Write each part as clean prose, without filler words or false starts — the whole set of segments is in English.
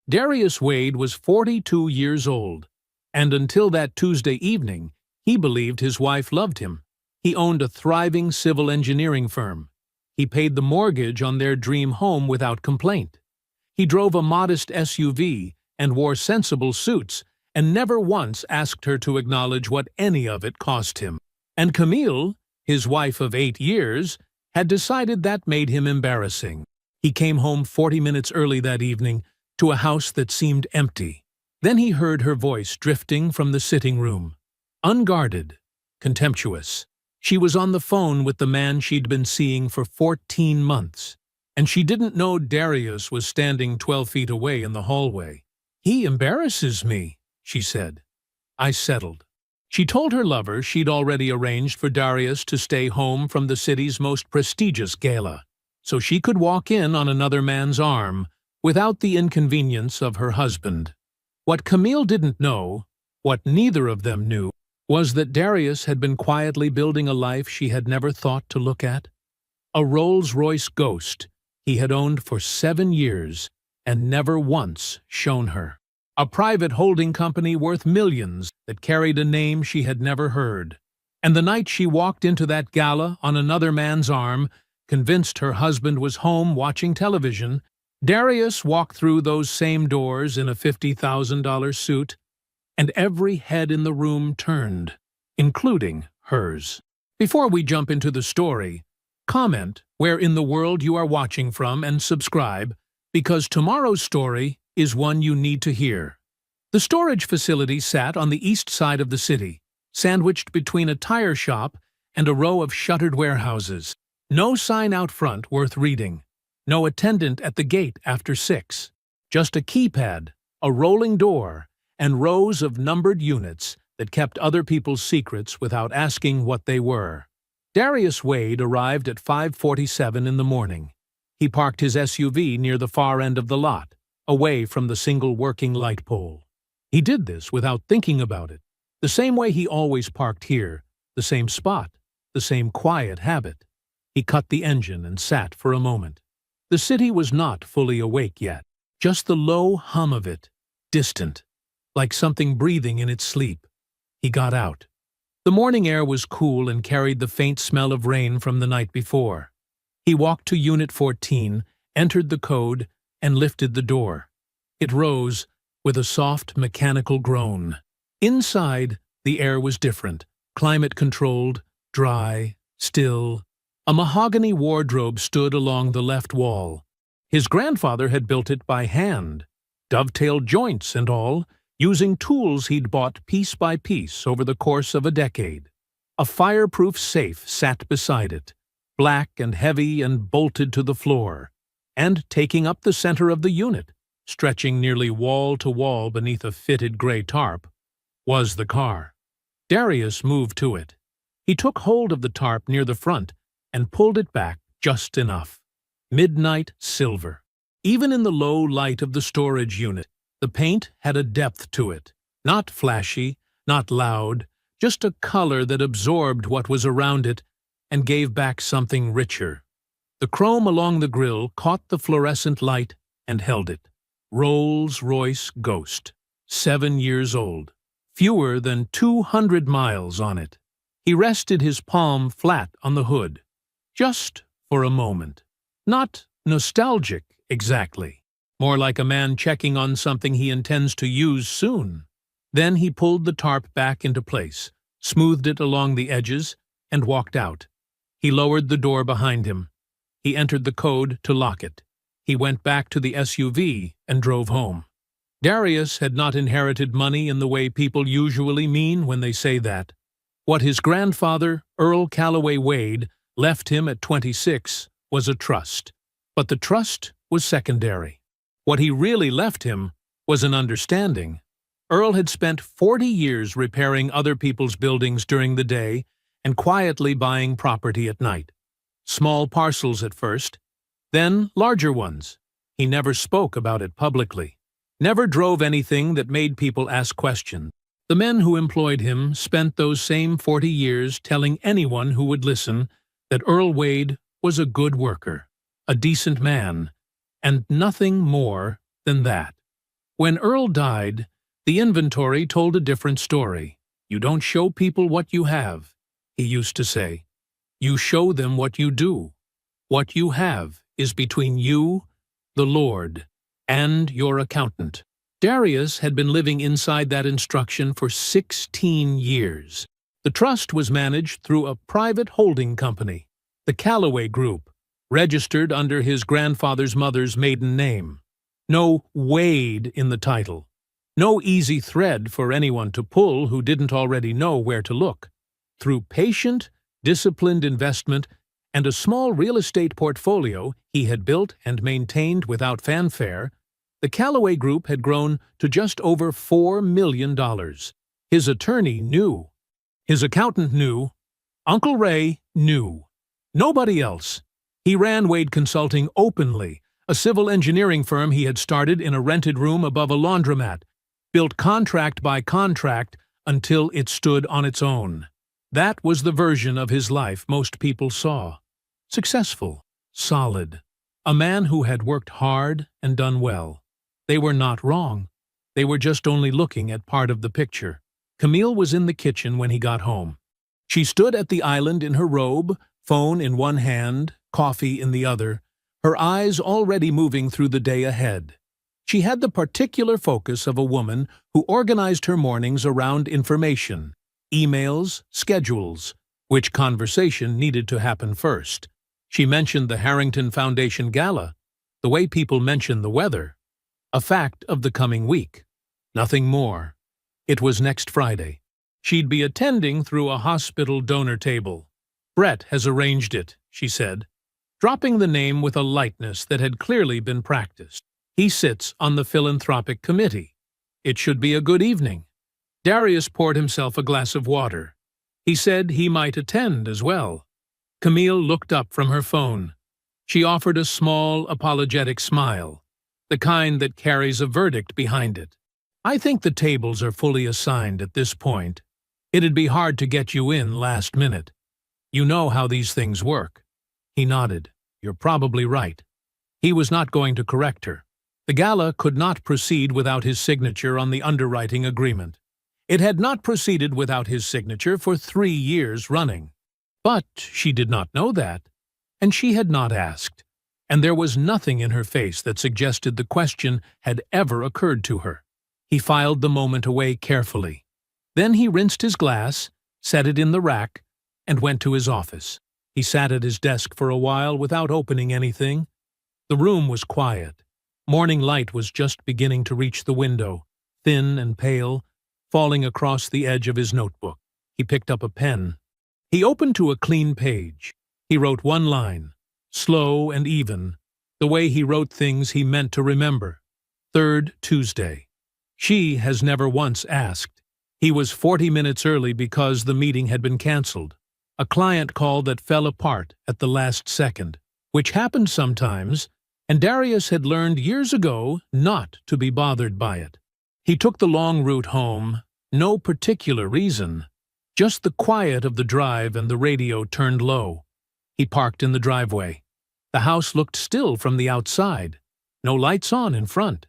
Darius Wade was 42 years old, and until that Tuesday evening, he believed his wife loved him. He owned a thriving civil engineering firm. He paid the mortgage on their dream home without complaint. He drove a modest SUV and wore sensible suits, and never once asked her to acknowledge what any of it cost him. And Camille, his wife of 8 years, had decided that made him embarrassing. He came home 40 minutes early that evening to a house that seemed empty. Then he heard her voice drifting from the sitting room. Unguarded, contemptuous. She was on the phone with the man she'd been seeing for 14 months, and she didn't know Darius was standing 12 feet away in the hallway. "He embarrasses me," she said. I settled. She told her lover she'd already arranged for Darius to stay home from the city's most prestigious gala, so she could walk in on another man's arm without the inconvenience of her husband. What Camille didn't know, what neither of them knew, was that Darius had been quietly building a life she had never thought to look at. A Rolls-Royce Ghost he had owned for 7 years and never once shown her. A private holding company worth millions that carried a name she had never heard. And the night she walked into that gala on another man's arm, convinced her husband was home watching television, Darius walked through those same doors in a $50,000 suit, and every head in the room turned, including hers. Before we jump into the story, comment where in the world you are watching from and subscribe, because tomorrow's story is one you need to hear. The storage facility sat on the east side of the city, sandwiched between a tire shop and a row of shuttered warehouses. No sign out front worth reading. No attendant at the gate after 6. Just a keypad, a rolling door, and rows of numbered units that kept other people's secrets without asking what they were. Darius Wade arrived at 5:47 in the morning. He parked his SUV near the far end of the lot, away from the single working light pole. He did this without thinking about it, the same way he always parked here, the same spot, the same quiet habit. He cut the engine and sat for a moment. The city was not fully awake yet, just the low hum of it, distant, like something breathing in its sleep. He got out. The morning air was cool and carried the faint smell of rain from the night before. He walked to Unit 14, entered the code, and lifted the door. It rose with a soft mechanical groan. Inside, the air was different, climate-controlled, dry, still. A mahogany wardrobe stood along the left wall. His grandfather had built it by hand, dovetailed joints and all, using tools he'd bought piece by piece over the course of a decade. A fireproof safe sat beside it, black and heavy and bolted to the floor, and taking up the center of the unit, stretching nearly wall to wall beneath a fitted gray tarp, was the car. Darius moved to it. He took hold of the tarp near the front and pulled it back just enough. Midnight silver. Even in the low light of the storage unit, the paint had a depth to it, not flashy, not loud, just a color that absorbed what was around it and gave back something richer. The chrome along the grille caught the fluorescent light and held it. Rolls-Royce Ghost, 7 years old, fewer than 200 miles on it. He rested his palm flat on the hood, just for a moment. Not nostalgic, exactly. More like a man checking on something he intends to use soon. Then he pulled the tarp back into place, smoothed it along the edges, and walked out. He lowered the door behind him. He entered the code to lock it. He went back to the SUV and drove home. Darius had not inherited money in the way people usually mean when they say that. What his grandfather, Earl Calloway Wade, left him at 26 was a trust. But the trust was secondary. What he really left him was an understanding. Earl had spent 40 years repairing other people's buildings during the day and quietly buying property at night. Small parcels at first, then larger ones. He never spoke about it publicly, never drove anything that made people ask questions. The men who employed him spent those same 40 years telling anyone who would listen that Earl Wade was a good worker, a decent man, and nothing more than that. When Earl died, the inventory told a different story. "You don't show people what you have," he used to say. "You show them what you do. What you have is between you, the Lord, and your accountant." Darius had been living inside that instruction for 16 years. The trust was managed through a private holding company, the Callaway Group, registered under his grandfather's mother's maiden name. No Wade in the title. No easy thread for anyone to pull who didn't already know where to look. Through patient, disciplined investment and a small real estate portfolio he had built and maintained without fanfare, the Callaway Group had grown to just over $4 million. His attorney knew. His accountant knew. Uncle Ray knew. Nobody else. He ran Wade Consulting openly, a civil engineering firm he had started in a rented room above a laundromat, built contract by contract until it stood on its own. That was the version of his life most people saw. Successful, solid, a man who had worked hard and done well. They were not wrong. They were just only looking at part of the picture. Camille was in the kitchen when he got home. She stood at the island in her robe, phone in one hand, coffee in the other, her eyes already moving through the day ahead. She had the particular focus of a woman who organized her mornings around information, emails, schedules, which conversation needed to happen first. She mentioned the Harrington Foundation Gala, the way people mention the weather. A fact of the coming week. Nothing more. It was next Friday. She'd be attending through a hospital donor table. "Brett has arranged it," she said, dropping the name with a lightness that had clearly been practiced. "He sits on the philanthropic committee. It should be a good evening." Darius poured himself a glass of water. He said he might attend as well. Camille looked up from her phone. She offered a small, apologetic smile, the kind that carries a verdict behind it. "I think the tables are fully assigned at this point. It'd be hard to get you in last minute. You know how these things work." He nodded. "You're probably right." He was not going to correct her. The gala could not proceed without his signature on the underwriting agreement. It had not proceeded without his signature for 3 years running. But she did not know that, and she had not asked, and there was nothing in her face that suggested the question had ever occurred to her. He filed the moment away carefully. Then he rinsed his glass, set it in the rack, and went to his office. He sat at his desk for a while without opening anything. The room was quiet. Morning light was just beginning to reach the window, thin and pale, falling across the edge of his notebook. He picked up a pen. He opened to a clean page. He wrote one line, slow and even, the way he wrote things he meant to remember. 3rd Tuesday. She has never once asked. He was 40 minutes early because the meeting had been canceled. A client call that fell apart at the last second, which happened sometimes, and Darius had learned years ago not to be bothered by it. He took the long route home, no particular reason, just the quiet of the drive and the radio turned low. He parked in the driveway. The house looked still from the outside, no lights on in front.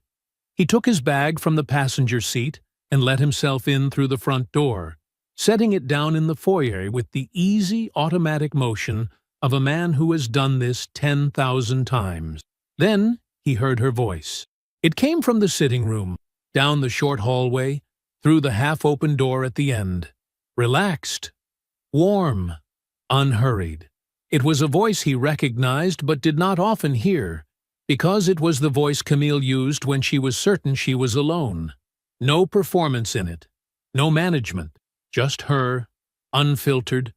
He took his bag from the passenger seat and let himself in through the front door, setting it down in the foyer with the easy automatic motion of a man who has done this 10,000 times. Then he heard her voice. It came from the sitting room, down the short hallway, through the half-open door at the end. Relaxed, warm, unhurried. It was a voice he recognized but did not often hear, because it was the voice Camille used when she was certain she was alone. No performance in it, no management, just her, unfiltered,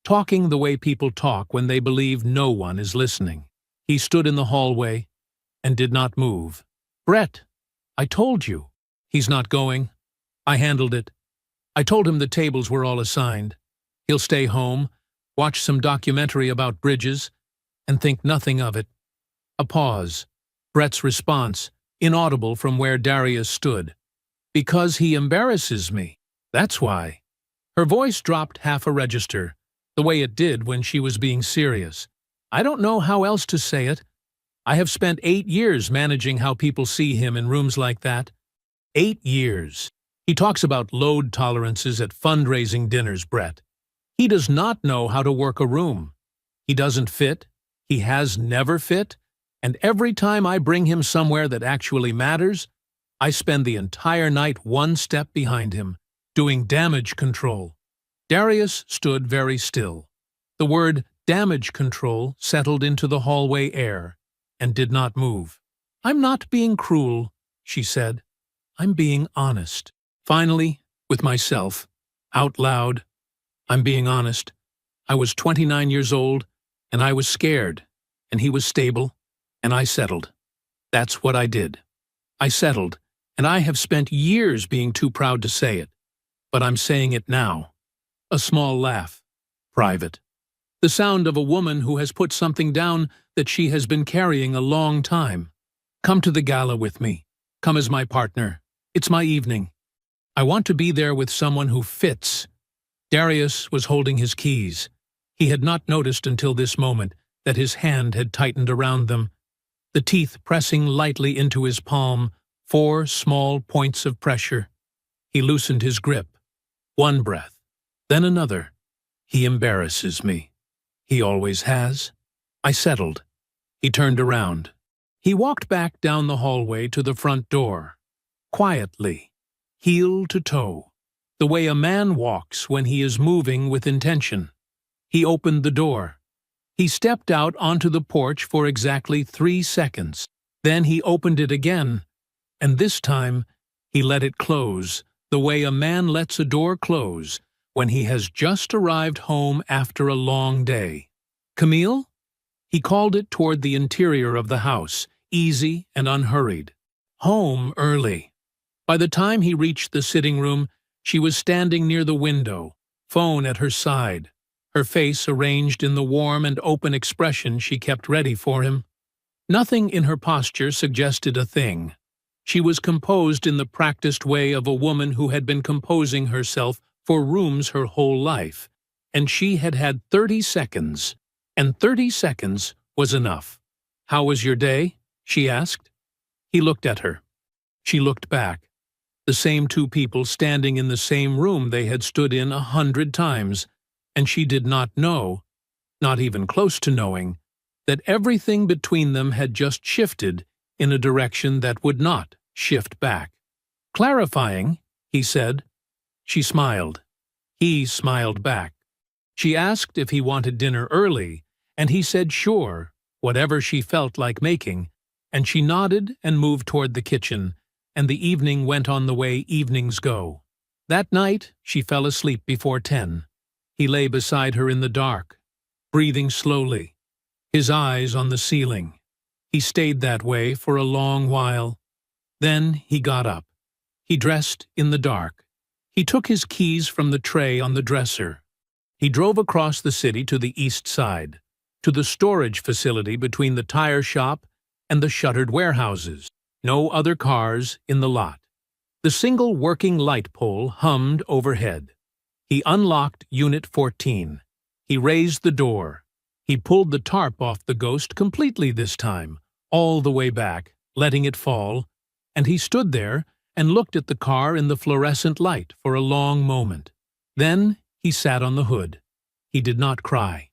talking the way people talk when they believe no one is listening. He stood in the hallway and did not move. "Brett, I told you. He's not going. I handled it. I told him the tables were all assigned. He'll stay home, watch some documentary about bridges, and think nothing of it." A pause. Brett's response, inaudible from where Darius stood. "Because he embarrasses me. That's why." Her voice dropped half a register, the way it did when she was being serious. "I don't know how else to say it. I have spent 8 years managing how people see him in rooms like that. 8 years. He talks about load tolerances at fundraising dinners, Brett. He does not know how to work a room. He doesn't fit. He has never fit. And every time I bring him somewhere that actually matters, I spend the entire night one step behind him, doing damage control. Darius stood very still. The word damage control settled into the hallway air and did not move. "I'm not being cruel," she said. "I'm being honest." Finally, with myself, out loud, "I'm being honest. I was 29 years old, and I was scared, and he was stable, and I settled. That's what I did. I settled, and I have spent years being too proud to say it. But I'm saying it now." A small laugh. Private. The sound of a woman who has put something down that she has been carrying a long time. "Come to the gala with me. Come as my partner. It's my evening. I want to be there with someone who fits." Darius was holding his keys. He had not noticed until this moment that his hand had tightened around them, the teeth pressing lightly into his palm, 4 small points of pressure. He loosened his grip. One breath, then another. "He embarrasses me. He always has." I settled. He turned around. He walked back down the hallway to the front door. Quietly, heel to toe, the way a man walks when he is moving with intention. He opened the door. He stepped out onto the porch for exactly 3 seconds. Then he opened it again, and this time he let it close, the way a man lets a door close when he has just arrived home after a long day. "Camille?" He called it toward the interior of the house, easy and unhurried. Home early. By the time he reached the sitting room, she was standing near the window, phone at her side, her face arranged in the warm and open expression she kept ready for him. Nothing in her posture suggested a thing. She was composed in the practiced way of a woman who had been composing herself for rooms her whole life, and she had had 30 seconds, and 30 seconds was enough. "How was your day?" she asked. He looked at her. She looked back. The same 2 people standing in the same room they had stood in 100 times, and she did not know, not even close to knowing, that everything between them had just shifted in a direction that would not shift back. "Clarifying," he said. She smiled. He smiled back. She asked if he wanted dinner early, and he said sure, whatever she felt like making, and she nodded and moved toward the kitchen, and the evening went on the way evenings go. That night she fell asleep before 10. He lay beside her in the dark, breathing slowly, his eyes on the ceiling. He stayed that way for a long while. Then he got up. He dressed in the dark. He took his keys from the tray on the dresser. He drove across the city to the east side, to the storage facility between the tire shop and the shuttered warehouses. No other cars in the lot. The single working light pole hummed overhead. He unlocked Unit 14. He raised the door. He pulled the tarp off the Ghost completely this time, all the way back, letting it fall, and he stood there and looked at the car in the fluorescent light for a long moment. Then he sat on the hood. He did not cry.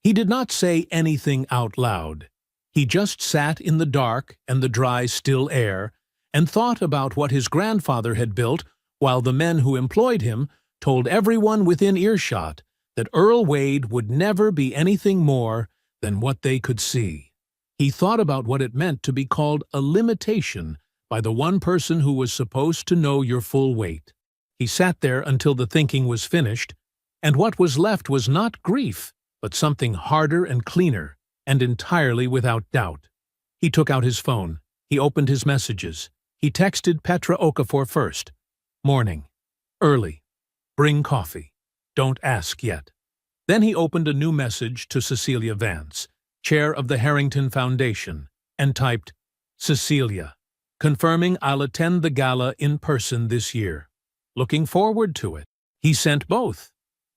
He did not say anything out loud. He just sat in the dark and the dry, still air and thought about what his grandfather had built, while the men who employed him told everyone within earshot that Earl Wade would never be anything more than what they could see. He thought about what it meant to be called a limitation by the one person who was supposed to know your full weight. He sat there until the thinking was finished, and what was left was not grief, but something harder and cleaner, and entirely without doubt. He took out his phone. He opened his messages. He texted Petra Okafor first. "Morning. Early. Bring coffee. Don't ask yet." Then he opened a new message to Cecilia Vance, chair of the Harrington Foundation, and typed, "Cecilia, confirming I'll attend the gala in person this year. Looking forward to it." He sent both.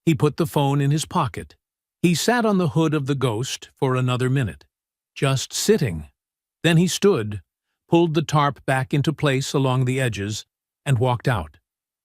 He put the phone in his pocket. He sat on the hood of the Ghost for another minute, just sitting. Then he stood, pulled the tarp back into place along the edges, and walked out.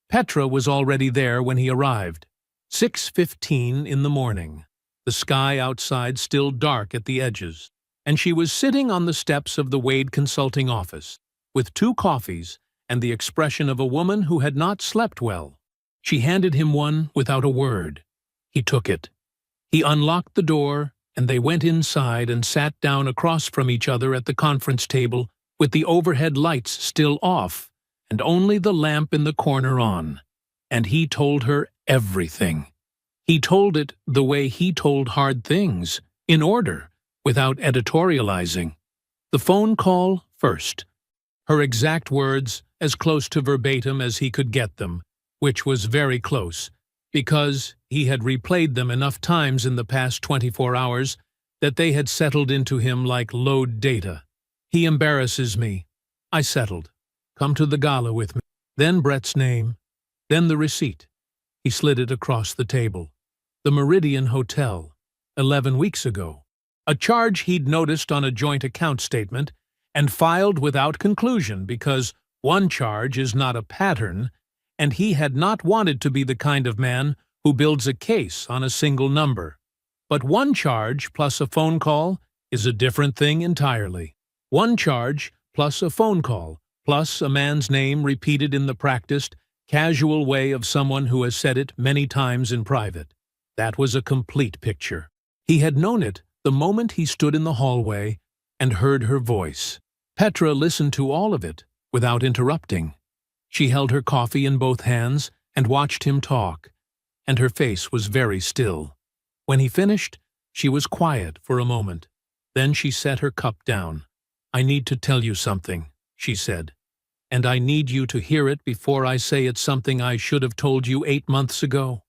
Petra was already there when he arrived. 6:15 in the morning. The sky outside still dark at the edges, and she was sitting on the steps of the Wade Consulting office, with 2 coffees and the expression of a woman who had not slept well. She handed him one without a word. He took it. He unlocked the door, and they went inside and sat down across from each other at the conference table, with the overhead lights still off and only the lamp in the corner on. And he told her everything. He told it the way he told hard things, in order, without editorializing. The phone call first. Her exact words, as close to verbatim as he could get them, which was very close, because he had replayed them enough times in the past 24 hours that they had settled into him like load data. He embarrasses me. I settled. Come to the gala with me. Then Brett's name. Then the receipt. He slid it across the table. The Meridian Hotel. 11 weeks ago. A charge he'd noticed on a joint account statement and filed without conclusion because one charge is not a pattern, and he had not wanted to be the kind of man who builds a case on a single number. But one charge plus a phone call is a different thing entirely. One charge plus a phone call plus a man's name repeated in the practiced, casual way of someone who has said it many times in private. That was a complete picture. He had known it the moment he stood in the hallway and heard her voice. Petra listened to all of it without interrupting. She held her coffee in both hands and watched him talk, and her face was very still. When he finished, she was quiet for a moment. Then she set her cup down. "I need to tell you something," she said, "and I need you to hear it before I say it's something I should have told you 8 months ago."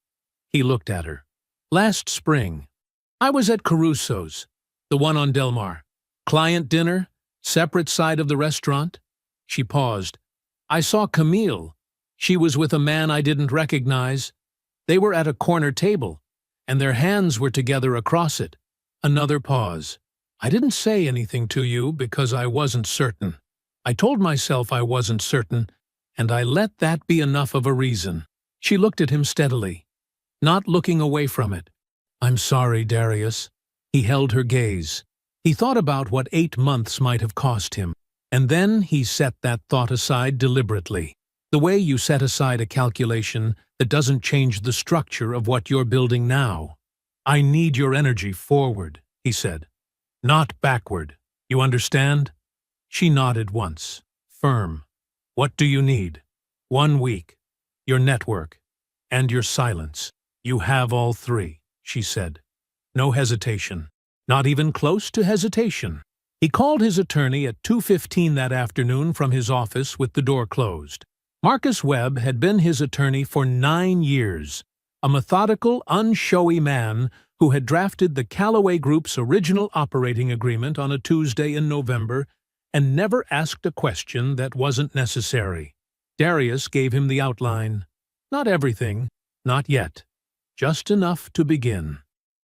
He looked at her. "Last spring, I was at Caruso's, the one on Del Mar. Client dinner, separate side of the restaurant." She paused. "I saw Camille. She was with a man I didn't recognize. They were at a corner table, and their hands were together across it." Another pause. "I didn't say anything to you because I wasn't certain. I told myself I wasn't certain, and I let that be enough of a reason." She looked at him steadily, not looking away from it. "I'm sorry, Darius." He held her gaze. He thought about what 8 months might have cost him, and then he set that thought aside deliberately, the way you set aside a calculation that doesn't change the structure of what you're building now. "I need your energy forward," he said, "not backward. You understand?" She nodded once. Firm. "What do you need?" 1 week. Your network. And your silence. "You have all 3, she said. No hesitation. Not even close to hesitation. He called his attorney at 2:15 that afternoon from his office with the door closed. Marcus Webb had been his attorney for 9 years, a methodical, unshowy man who had drafted the Callaway Group's original operating agreement on a Tuesday in November and never asked a question that wasn't necessary. Darius gave him the outline. Not everything, not yet. Just enough to begin.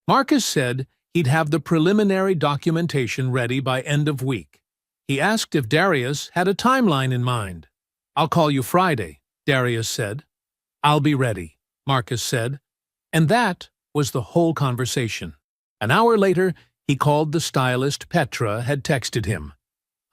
Marcus said he'd have the preliminary documentation ready by end of week. He asked if Darius had a timeline in mind. "I'll call you Friday," Darius said. "I'll be ready," Marcus said. And that was the whole conversation. An hour later, he called the stylist Petra had texted him.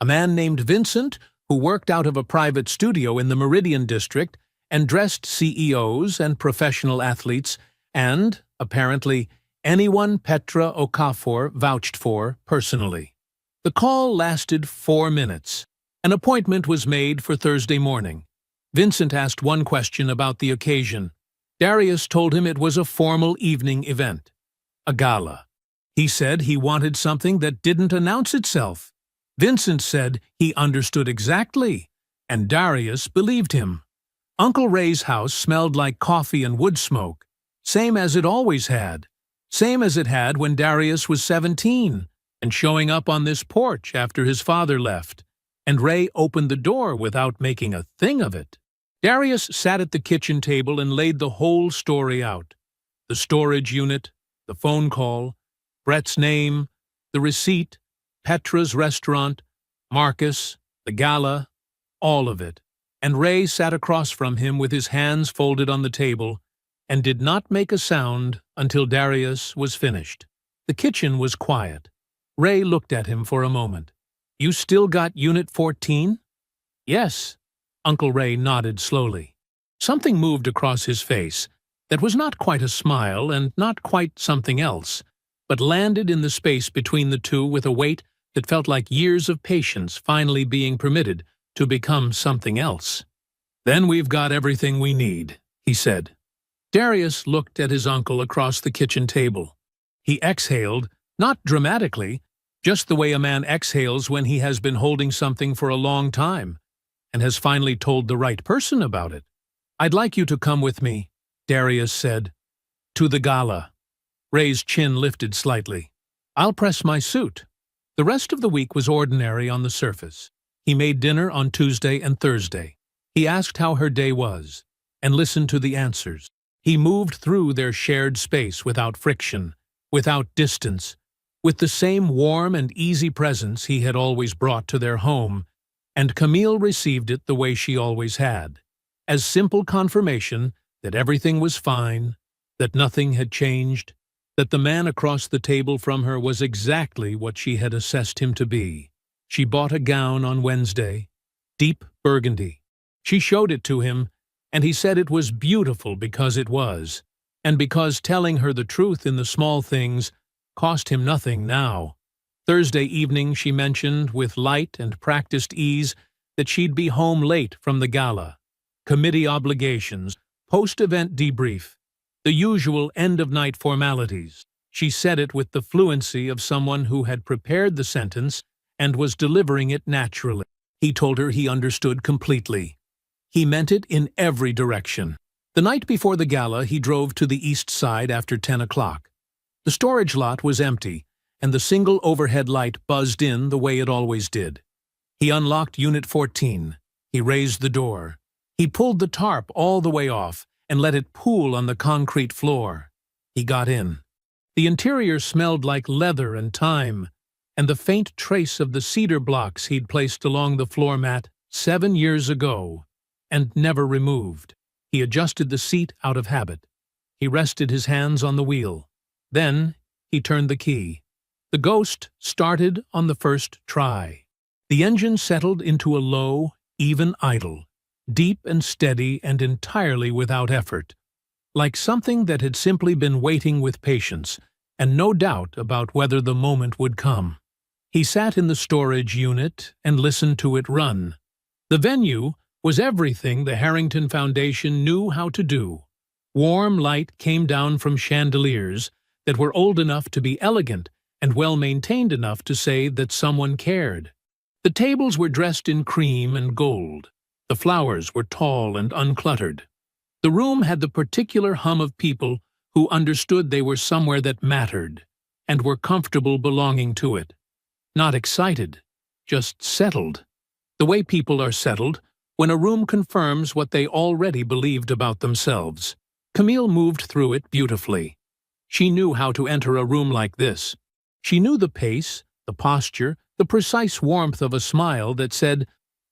A man named Vincent, who worked out of a private studio in the Meridian district and dressed CEOs and professional athletes and, apparently, anyone Petra Okafor vouched for personally. The call lasted 4 minutes. An appointment was made for Thursday morning. Vincent asked one question about the occasion. Darius told him it was a formal evening event. A gala. He said he wanted something that didn't announce itself. Vincent said he understood exactly, and Darius believed him. Uncle Ray's house smelled like coffee and wood smoke, same as it always had, same as it had when Darius was 17 and showing up on this porch after his father left, and Ray opened the door without making a thing of it. Darius sat at the kitchen table and laid the whole story out. The storage unit, the phone call, Brett's name, the receipt, Petra's restaurant, Marcus, the gala, all of it. and Ray sat across from him with his hands folded on the table and did not make a sound until Darius was finished. The kitchen was quiet. Ray looked at him for a moment. "You still got Unit 14? "Yes." Uncle Ray nodded slowly. Something moved across his face that was not quite a smile and not quite something else, but landed in the space between the two with a weight that felt like years of patience finally being permitted to become something else. "Then we've got everything we need," he said. Darius looked at his uncle across the kitchen table. He exhaled, not dramatically, just the way a man exhales when he has been holding something for a long time and has finally told the right person about it. "I'd like you to come with me," Darius said. "To the gala." Ray's chin lifted slightly. "I'll press my suit." The rest of the week was ordinary on the surface. He made dinner on Tuesday and Thursday. He asked how her day was, and listened to the answers. He moved through their shared space without friction, without distance, with the same warm and easy presence he had always brought to their home, and Camille received it the way she always had, as simple confirmation that everything was fine, that nothing had changed, that the man across the table from her was exactly what she had assessed him to be. She bought a gown on Wednesday, deep burgundy. She showed it to him, and he said it was beautiful because it was, and because telling her the truth in the small things cost him nothing now. Thursday evening she mentioned with light and practiced ease that she'd be home late from the gala. Committee obligations, post-event debrief, the usual end-of-night formalities. She said it with the fluency of someone who had prepared the sentence and was delivering it naturally. He told her he understood completely. He meant it in every direction. The night before the gala, he drove to the east side after 10 o'clock. The storage lot was empty, and the single overhead light buzzed in the way it always did. He unlocked Unit 14. He raised the door. He pulled the tarp all the way off and let it pool on the concrete floor. He got in. The interior smelled like leather and thyme, and the faint trace of the cedar blocks he'd placed along the floor mat 7 years ago and never removed. He adjusted the seat out of habit. He rested his hands on the wheel. Then he turned the key. The Ghost started on the first try. The engine settled into a low, even idle, deep and steady and entirely without effort, like something that had simply been waiting with patience and no doubt about whether the moment would come. He sat in the storage unit and listened to it run. The venue was everything the Harrington Foundation knew how to do. Warm light came down from chandeliers that were old enough to be elegant and well-maintained enough to say that someone cared. The tables were dressed in cream and gold. The flowers were tall and uncluttered. The room had the particular hum of people who understood they were somewhere that mattered and were comfortable belonging to it. Not excited, just settled. The way people are settled when a room confirms what they already believed about themselves. Camille moved through it beautifully. She knew how to enter a room like this. She knew the pace, the posture, the precise warmth of a smile that said,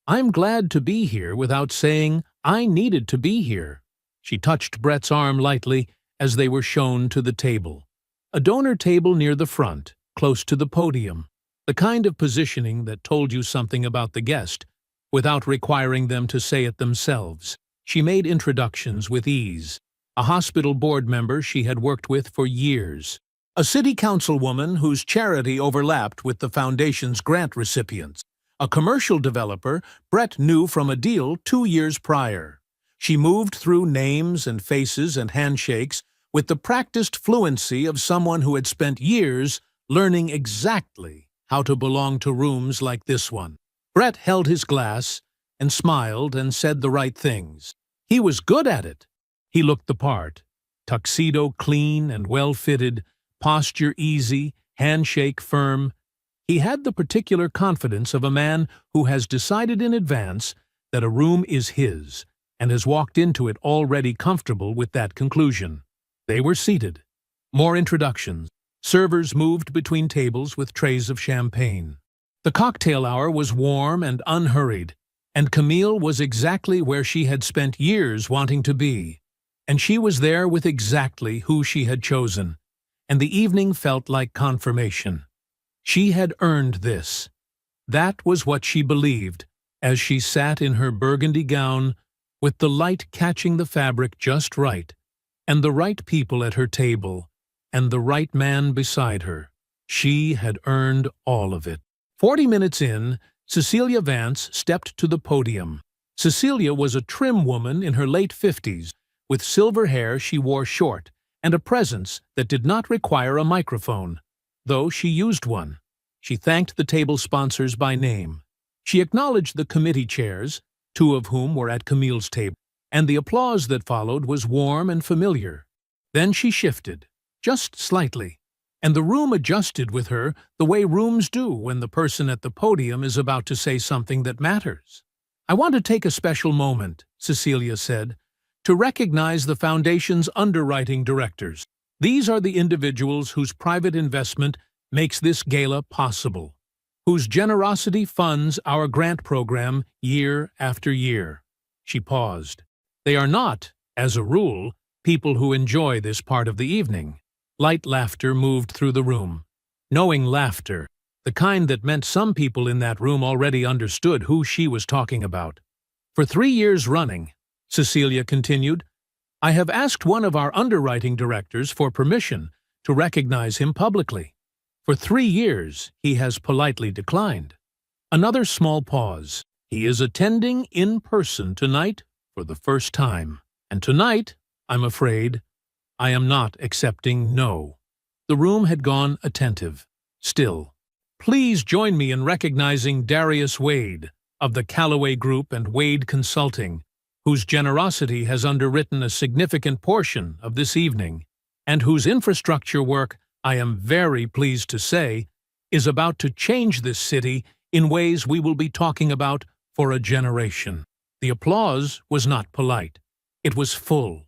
"I'm glad to be here," without saying, "I needed to be here." She touched Brett's arm lightly as they were shown to the table. A donor table near the front, close to the podium. The kind of positioning that told you something about the guest, without requiring them to say it themselves. She made introductions with ease. A hospital board member she had worked with for years. A city councilwoman whose charity overlapped with the foundation's grant recipients. A commercial developer Brett knew from a deal 2 years prior. She moved through names and faces and handshakes with the practiced fluency of someone who had spent years learning exactly how to belong to rooms like this one. Brett held his glass and smiled and said the right things. He was good at it. He looked the part. Tuxedo clean and well-fitted, posture easy, handshake firm. He had the particular confidence of a man who has decided in advance that a room is his and has walked into it already comfortable with that conclusion. They were seated. More introductions. Servers moved between tables with trays of champagne. The cocktail hour was warm and unhurried, And Camille was exactly where she had spent years wanting to be. And she was there with exactly who she had chosen. And the evening felt like confirmation. She had earned this. That was what she believed, as she sat in her burgundy gown, with the light catching the fabric just right, and the right people at her table, and the right man beside her. She had earned all of it. 40 minutes in, Cecilia Vance stepped to the podium. Cecilia was a trim woman in her late 50s. With silver hair she wore short, and a presence that did not require a microphone, though she used one. She thanked the table sponsors by name. She acknowledged the committee chairs, 2 of whom were at Camille's table, and the applause that followed was warm and familiar. Then she shifted, just slightly, and the room adjusted with her the way rooms do when the person at the podium is about to say something that matters. "I want to take a special moment," Cecilia said, "to recognize the Foundation's underwriting directors. These are the individuals whose private investment makes this gala possible, whose generosity funds our grant program year after year." She paused. "They are not, as a rule, people who enjoy this part of the evening." Light laughter moved through the room. Knowing laughter, the kind that meant some people in that room already understood who she was talking about. "For 3 years running," Cecilia continued, "I have asked one of our underwriting directors for permission to recognize him publicly. For 3 years, he has politely declined." Another small pause. "He is attending in person tonight for the first time. And tonight, I'm afraid, I am not accepting no." The room had gone attentive, still. "Please join me in recognizing Darius Wade of the Callaway Group and Wade Consulting, whose generosity has underwritten a significant portion of this evening, and whose infrastructure work, I am very pleased to say, is about to change this city in ways we will be talking about for a generation." The applause was not polite. It was full.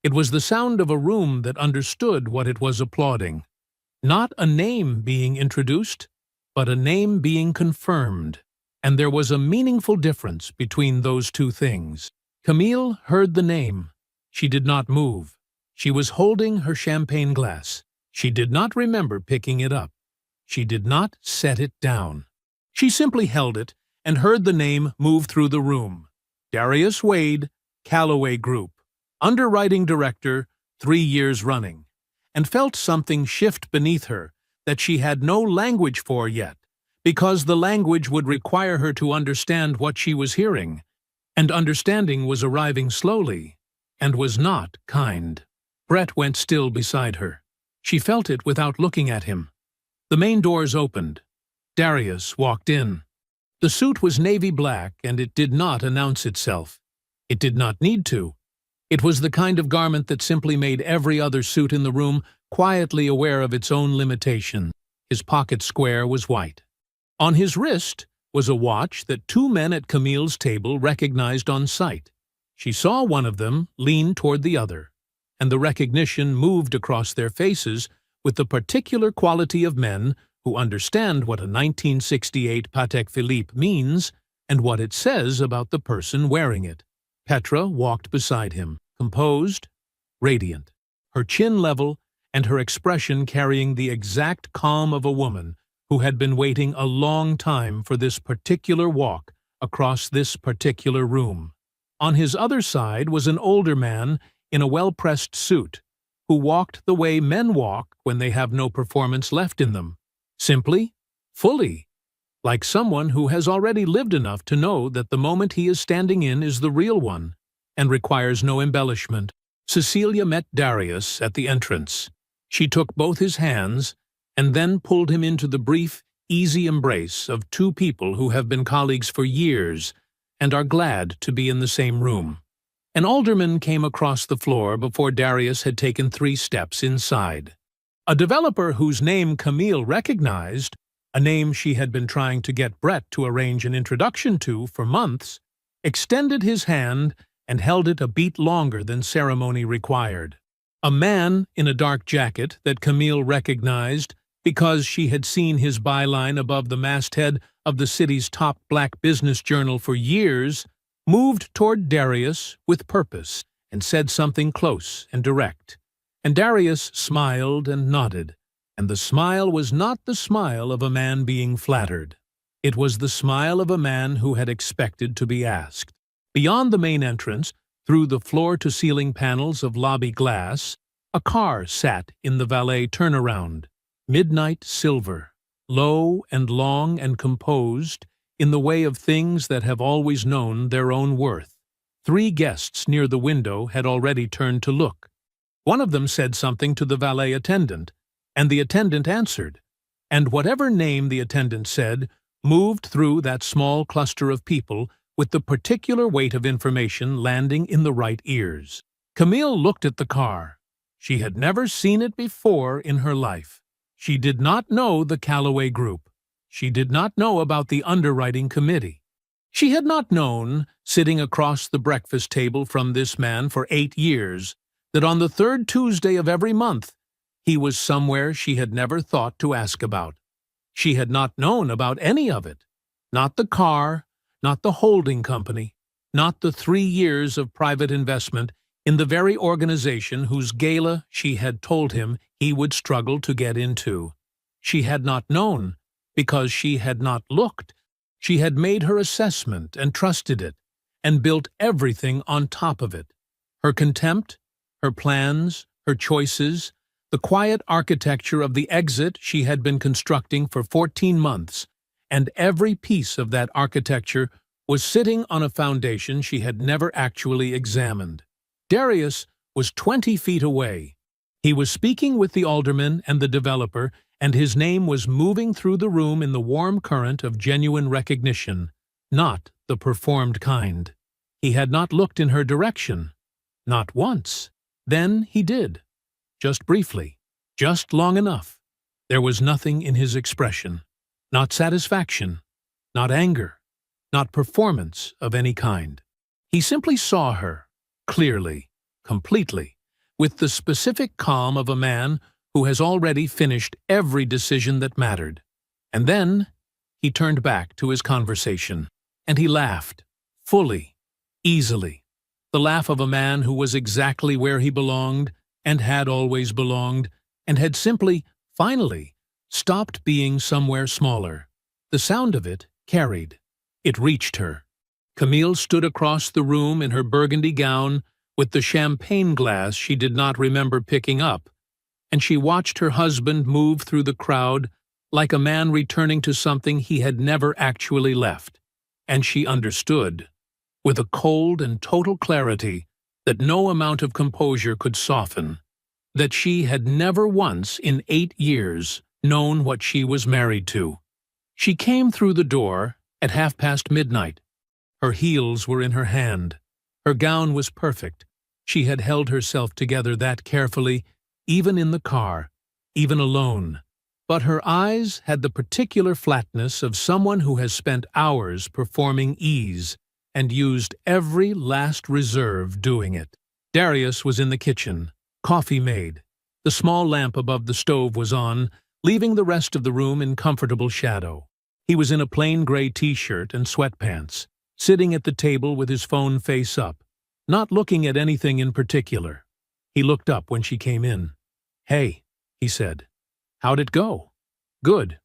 It was the sound of a room that understood what it was applauding. Not a name being introduced, but a name being confirmed. And there was a meaningful difference between those two things. Camille heard the name. She did not move. She was holding her champagne glass. She did not remember picking it up. She did not set it down. She simply held it and heard the name move through the room. Darius Wade, Callaway Group, underwriting director, 3 years running, and felt something shift beneath her that she had no language for yet, because the language would require her to understand what she was hearing, and understanding was arriving slowly, and was not kind. Brett went still beside her. She felt it without looking at him. The main doors opened. Darius walked in. The suit was navy black, and it did not announce itself. It did not need to. It was the kind of garment that simply made every other suit in the room quietly aware of its own limitations. His pocket square was white. On his wrist was a watch that 2 men at Camille's table recognized on sight. She saw one of them lean toward the other, and the recognition moved across their faces with the particular quality of men who understand what a 1968 Patek Philippe means and what it says about the person wearing it. Petra walked beside him, composed, radiant, her chin level and her expression carrying the exact calm of a woman who had been waiting a long time for this particular walk across this particular room. On his other side was an older man in a well-pressed suit, who walked the way men walk when they have no performance left in them, simply, fully, like someone who has already lived enough to know that the moment he is standing in is the real one, and requires no embellishment. Cecilia met Darius at the entrance. She took both his hands, and then pulled him into the brief, easy embrace of 2 people who have been colleagues for years and are glad to be in the same room. An alderman came across the floor before Darius had taken 3 steps inside. A developer whose name Camille recognized, a name she had been trying to get Brett to arrange an introduction to for months, extended his hand and held it a beat longer than ceremony required. A man in a dark jacket that Camille recognized because she had seen his byline above the masthead of the city's top black business journal for years, moved toward Darius with purpose and said something close and direct. And Darius smiled and nodded, and the smile was not the smile of a man being flattered. It was the smile of a man who had expected to be asked. Beyond the main entrance, through the floor-to-ceiling panels of lobby glass, a car sat in the valet turnaround, midnight silver, low and long and composed, in the way of things that have always known their own worth. 3 guests near the window had already turned to look. One of them said something to the valet attendant, and the attendant answered, and whatever name the attendant said moved through that small cluster of people with the particular weight of information landing in the right ears. Camille looked at the car. She had never seen it before in her life. She did not know the Callaway Group. She did not know about the underwriting committee. She had not known, sitting across the breakfast table from this man for 8 years, that on the 3rd Tuesday of every month, he was somewhere she had never thought to ask about. She had not known about any of it. Not the car, not the holding company, not the 3 years of private investment in the very organization whose gala she had told him he would struggle to get into. She had not known because she had not looked. She had made her assessment and trusted it, and built everything on top of it. Her contempt, her plans, her choices, the quiet architecture of the exit she had been constructing for 14 months, and every piece of that architecture was sitting on a foundation she had never actually examined. Darius was 20 feet away. He was speaking with the alderman and the developer, and his name was moving through the room in the warm current of genuine recognition, not the performed kind. He had not looked in her direction. Not once. Then he did. Just briefly. Just long enough. There was nothing in his expression. Not satisfaction. Not anger. Not performance of any kind. He simply saw her, clearly, completely, with the specific calm of a man who has already finished every decision that mattered. And then he turned back to his conversation, and he laughed, fully, easily, the laugh of a man who was exactly where he belonged and had always belonged, and had simply, finally, stopped being somewhere smaller. The sound of it carried. It reached her. Camille stood across the room in her burgundy gown with the champagne glass she did not remember picking up, and she watched her husband move through the crowd like a man returning to something he had never actually left, and she understood, with a cold and total clarity that no amount of composure could soften, that she had never once in 8 years known what she was married to. She came through the door at midnight. Her heels were in her hand. Her gown was perfect. She had held herself together that carefully, even in the car, even alone. But her eyes had the particular flatness of someone who has spent hours performing ease and used every last reserve doing it. Darius was in the kitchen, coffee made. The small lamp above the stove was on, leaving the rest of the room in comfortable shadow. He was in a plain gray t-shirt and sweatpants, sitting at the table with his phone face up, not looking at anything in particular. He looked up when she came in. "Hey," he said. "How'd it go?" "Good."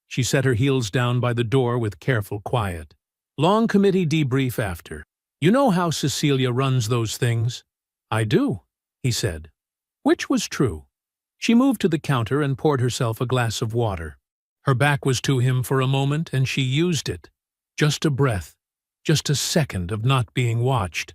She set her heels down by the door with careful quiet. Long committee debrief after. "You know how Cecilia runs those things?" "I do," he said. Which was true. She moved to the counter and poured herself a glass of water. Her back was to him for a moment, and she used it. Just a breath, just a second of not being watched.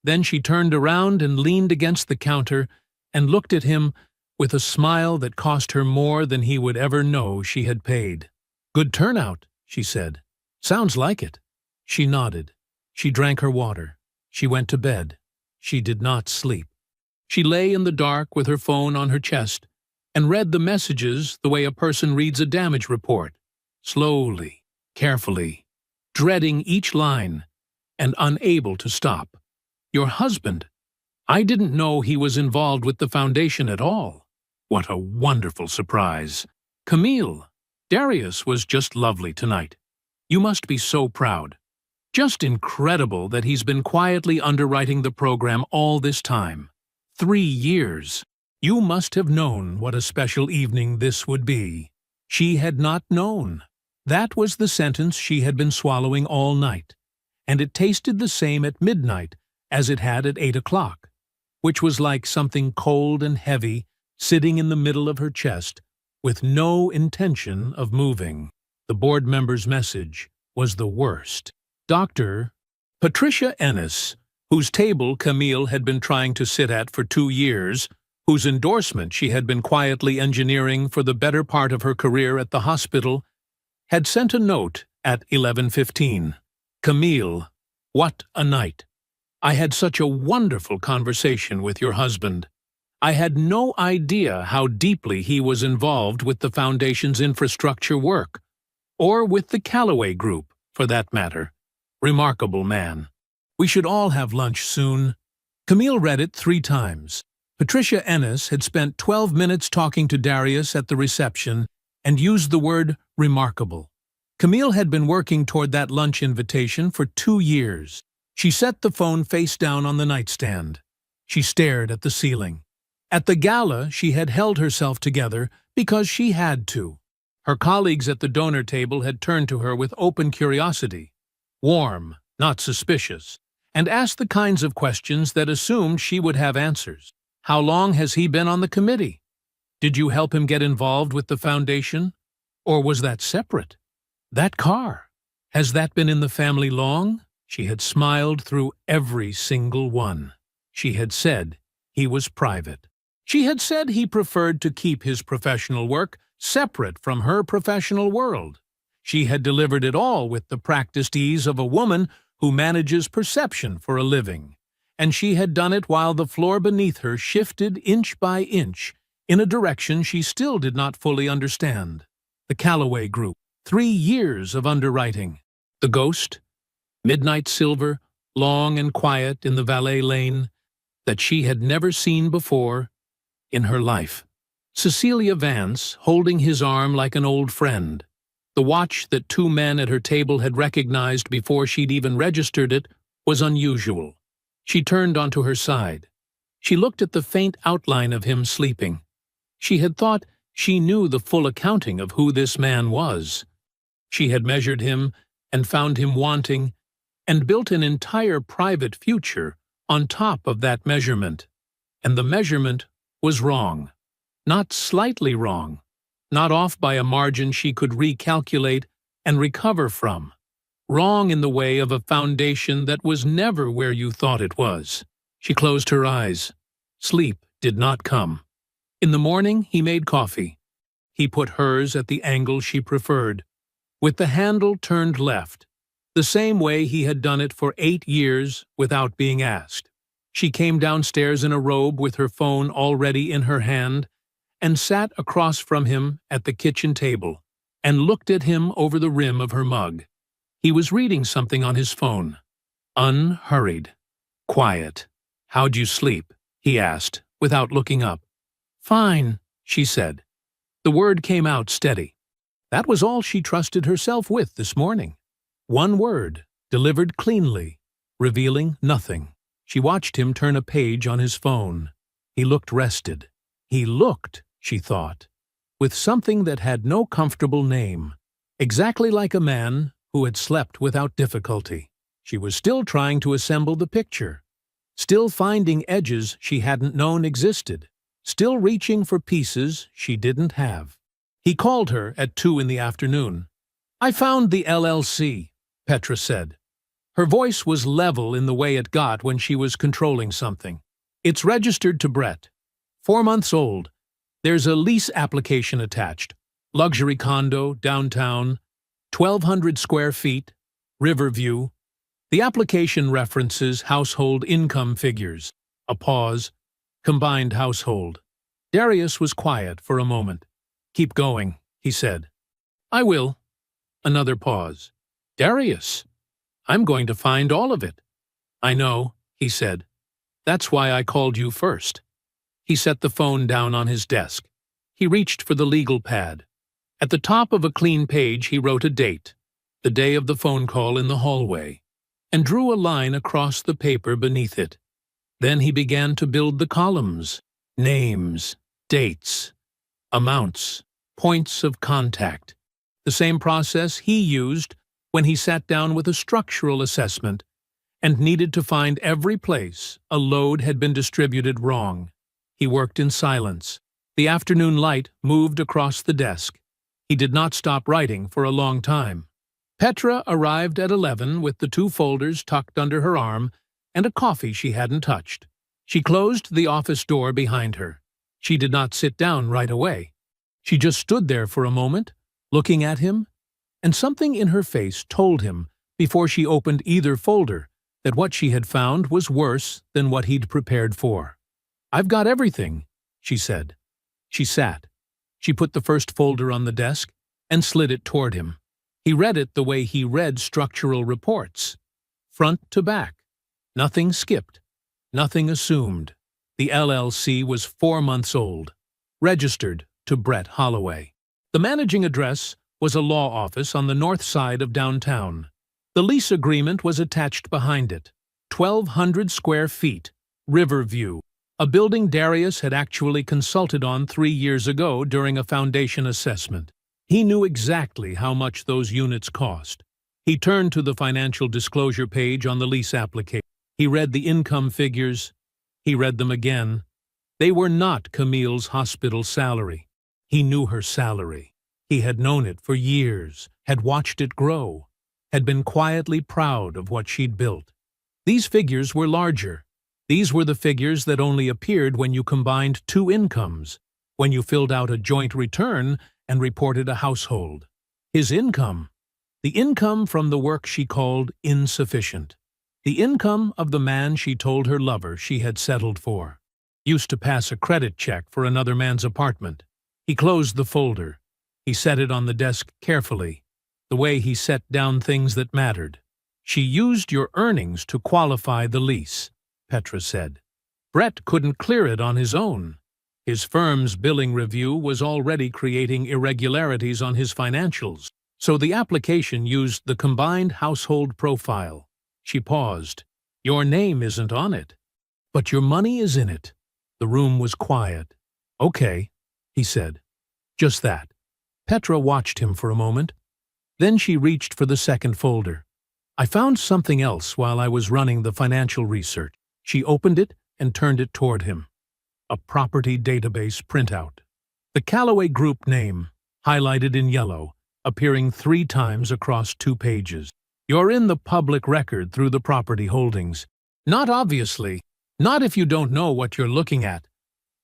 Then she turned around and leaned against the counter and looked at him with a smile that cost her more than he would ever know she had paid. "Good turnout," she said. "Sounds like it." She nodded. She drank her water. She went to bed. She did not sleep. She lay in the dark with her phone on her chest and read the messages the way a person reads a damage report, slowly, carefully, dreading each line and unable to stop. "Your husband? I didn't know he was involved with the foundation at all. What a wonderful surprise." Camille, Darius was just lovely tonight. You must be so proud. Just incredible that he's been quietly underwriting the program all this time. 3 years. You must have known what a special evening this would be. She had not known. That was the sentence she had been swallowing all night, and it tasted the same at midnight as it had at 8 o'clock, which was like something cold and heavy sitting in the middle of her chest with no intention of moving. The board member's message was the worst. Dr. Patricia Ennis, whose table Camille had been trying to sit at for 2 years, whose endorsement she had been quietly engineering for the better part of her career at the hospital, had sent a note at 11:15. Camille, what a night. I had such a wonderful conversation with your husband. I had no idea how deeply he was involved with the Foundation's infrastructure work, or with the Callaway Group, for that matter. Remarkable man. We should all have lunch soon. Camille read it 3 times. Patricia Ennis had spent 12 minutes talking to Darius at the reception and used the word remarkable. Camille had been working toward that lunch invitation for 2 years. She set the phone face down on the nightstand. She stared at the ceiling. At the gala, she had held herself together because she had to. Her colleagues at the donor table had turned to her with open curiosity, warm, not suspicious, and asked the kinds of questions that assumed she would have answers. How long has he been on the committee? Did you help him get involved with the foundation? Or was that separate? That car, has that been in the family long? She had smiled through every single one. She had said he was private. She had said he preferred to keep his professional work separate from her professional world. She had delivered it all with the practiced ease of a woman who manages perception for a living, and she had done it while the floor beneath her shifted inch by inch in a direction she still did not fully understand. The Callaway Group, 3 years of underwriting. The Ghost, midnight silver, long and quiet in the valet lane, that she had never seen before in her life. Cecilia Vance, holding his arm like an old friend. The watch that 2 men at her table had recognized before she'd even registered it was unusual. She turned onto her side. She looked at the faint outline of him sleeping. She had thought she knew the full accounting of who this man was. She had measured him and found him wanting, and built an entire private future on top of that measurement. And the measurement was wrong. Not slightly wrong. Not off by a margin she could recalculate and recover from. Wrong in the way of a foundation that was never where you thought it was. She closed her eyes. Sleep did not come. In the morning, he made coffee. He put hers at the angle she preferred, with the handle turned left, the same way he had done it for 8 years without being asked. She came downstairs in a robe with her phone already in her hand and sat across from him at the kitchen table and looked at him over the rim of her mug. He was reading something on his phone. Unhurried. Quiet. How'd you sleep? He asked, without looking up. Fine, she said. The word came out steady. That was all she trusted herself with this morning. One word, delivered cleanly, revealing nothing. She watched him turn a page on his phone. He looked rested. He looked, she thought, with something that had no comfortable name, exactly like a man who had slept without difficulty. She was still trying to assemble the picture, still finding edges she hadn't known existed, still reaching for pieces she didn't have. He called her at 2 in the afternoon. I found the LLC, Petra said. Her voice was level in the way it got when she was controlling something. It's registered to Brett. 4 months old. There's a lease application attached. Luxury condo, downtown, 1,200 square feet, Riverview. The application references household income figures. A pause. Combined household. Darius was quiet for a moment. Keep going, he said. I will. Another pause. Darius, I'm going to find all of it. I know, he said. That's why I called you first. He set the phone down on his desk. He reached for the legal pad. At the top of a clean page, he wrote a date, the day of the phone call in the hallway, and drew a line across the paper beneath it. Then he began to build the columns: names, dates, amounts, points of contact. The same process he used when he sat down with a structural assessment and needed to find every place a load had been distributed wrong. He worked in silence. The afternoon light moved across the desk. He did not stop writing for a long time. Petra arrived at 11 with the 2 folders tucked under her arm and a coffee she hadn't touched. She closed the office door behind her. She did not sit down right away. She just stood there for a moment, looking at him, and something in her face told him, before she opened either folder, that what she had found was worse than what he'd prepared for. "I've got everything," she said. She sat. She put the first folder on the desk and slid it toward him. He read it the way he read structural reports, front to back. Nothing skipped, nothing assumed. The LLC was 4 months old, registered to Brett Holloway. The managing address was a law office on the north side of downtown. The lease agreement was attached behind it. 1,200 square feet, Riverview, a building Darius had actually consulted on 3 years ago during a foundation assessment. He knew exactly how much those units cost. He turned to the financial disclosure page on the lease application. He read the income figures. He read them again. They were not Camille's hospital salary. He knew her salary. He had known it for years, had watched it grow, had been quietly proud of what she'd built. These figures were larger. These were the figures that only appeared when you combined 2 incomes, when you filled out a joint return and reported a household. His income, the income from the work she called insufficient, the income of the man she told her lover she had settled for, used to pass a credit check for another man's apartment. He closed the folder. He set it on the desk carefully, the way he set down things that mattered. "She used your earnings to qualify the lease," Petra said. "Brett couldn't clear it on his own. His firm's billing review was already creating irregularities on his financials, so the application used the combined household profile." She paused. "Your name isn't on it, but your money is in it." The room was quiet. "Okay," he said. "Just that." Petra watched him for a moment. Then she reached for the second folder. "I found something else while I was running the financial research." She opened it and turned it toward him. A property database printout. The Callaway Group name, highlighted in yellow, appearing 3 times across 2 pages. "You're in the public record through the property holdings. Not obviously, not if you don't know what you're looking at.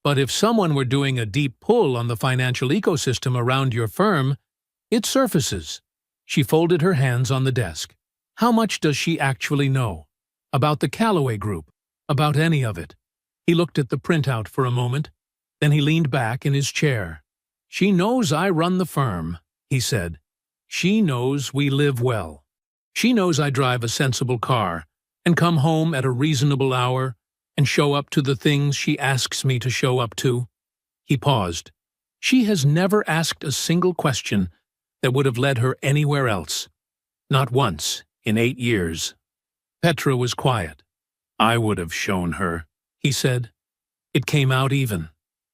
But if someone were doing a deep pull on the financial ecosystem around your firm, it surfaces." She folded her hands on the desk. How much does she actually know? About the Callaway Group? About any of it? He looked at the printout for a moment. Then he leaned back in his chair. "She knows I run the firm," he said. "She knows we live well. She knows I drive a sensible car and come home at a reasonable hour and show up to the things she asks me to show up to." He paused. "She has never asked a single question that would have led her anywhere else. Not once in 8 years." Petra was quiet. "I would have shown her," he said. "It came out even.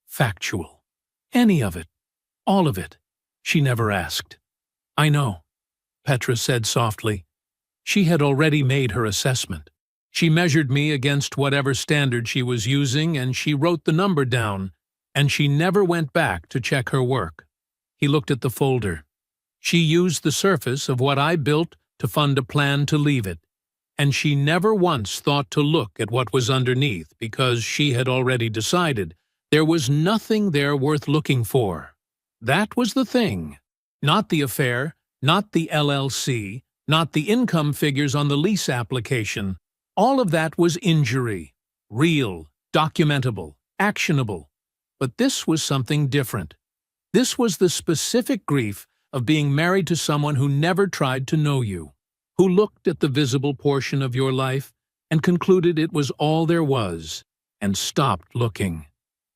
Factual. Any of it. All of it. She never asked." "I know," Petra said softly. She had already made her assessment. She measured me against whatever standard she was using, and she wrote the number down, and she never went back to check her work. He looked at the folder. She used the surface of what I built to fund a plan to leave it, and she never once thought to look at what was underneath because she had already decided there was nothing there worth looking for. That was the thing. Not the affair, not the LLC, not the income figures on the lease application. All of that was injury. Real, documentable, actionable. But this was something different. This was the specific grief of being married to someone who never tried to know you, who looked at the visible portion of your life and concluded it was all there was, and stopped looking.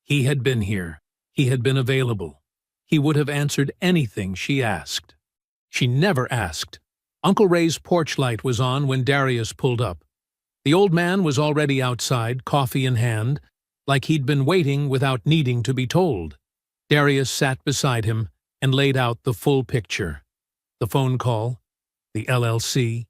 He had been here. He had been available. he would have answered anything she asked. She never asked. Uncle Ray's porch light was on when Darius pulled up. The old man was already outside, coffee in hand, like he'd been waiting without needing to be told. Darius sat beside him and laid out the full picture. The phone call, the LLC,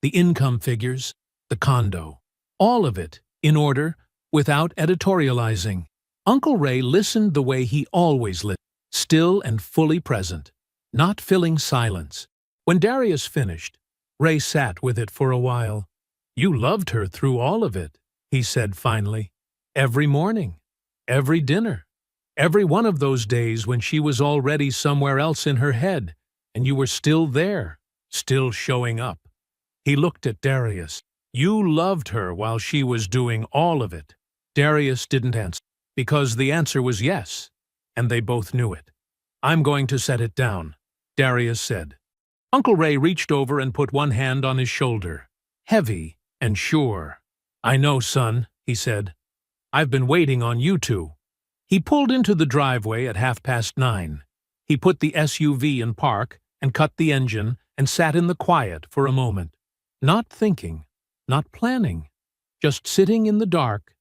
the income figures, the condo. All of it, in order, without editorializing. Uncle Ray listened the way he always listened, still and fully present, not filling silence. When Darius finished, Ray sat with it for a while. "You loved her through all of it," he said finally. "Every morning, every dinner, every one of those days when she was already somewhere else in her head, and you were still there, still showing up." He looked at Darius. "You loved her while she was doing all of it." Darius didn't answer, because the answer was yes, and they both knew it. "I'm going to set it down," Darius said. Uncle Ray reached over and put one hand on his shoulder, heavy and sure. "I know, son," he said. "I've been waiting on you two." He pulled into the driveway at 9:30. He put the SUV in park and cut the engine and sat in the quiet for a moment. Not thinking, not planning, just sitting in the dark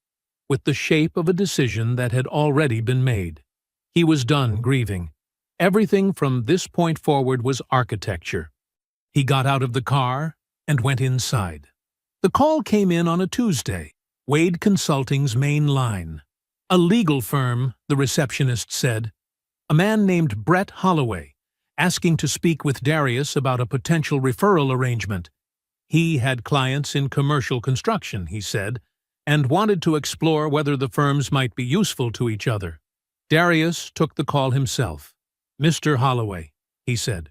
with the shape of a decision that had already been made. He was done grieving. Everything from this point forward was architecture. He got out of the car and went inside. The call came in on a Tuesday, Wade Consulting's main line. A legal firm, the receptionist said. A man named Brett Holloway, asking to speak with Darius about a potential referral arrangement. He had clients in commercial construction, he said, and wanted to explore whether the firms might be useful to each other. Darius took the call himself. "Mr. Holloway," he said,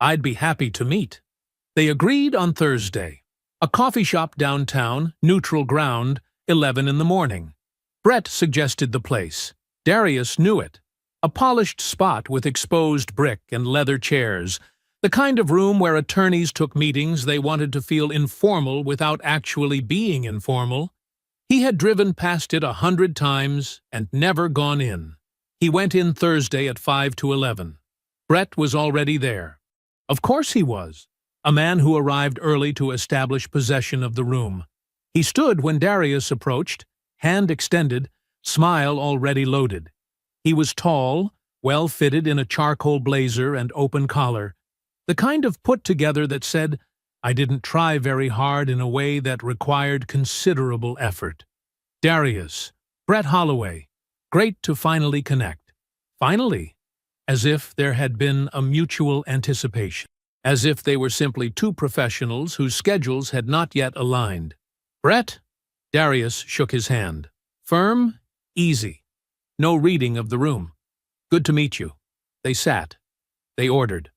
"I'd be happy to meet." They agreed on Thursday. A coffee shop downtown, neutral ground, 11 in the morning. Brett suggested the place. Darius knew it. A polished spot with exposed brick and leather chairs, the kind of room where attorneys took meetings they wanted to feel informal without actually being informal. He had driven past it 100 times and never gone in. He went in Thursday at 5 to 11. Brett was already there. Of course he was. A man who arrived early to establish possession of the room. He stood when Darius approached, hand extended, smile already loaded. He was tall, well-fitted in a charcoal blazer and open collar, the kind of put-together that said, "I didn't try very hard in a way that required considerable effort." Darius, Brett Holloway, great to finally connect. Finally, as if there had been a mutual anticipation, as if they were simply two professionals whose schedules had not yet aligned. "Brett?" Darius shook his hand. "Firm? Easy. No reading of the room. Good to meet you." They sat. They ordered.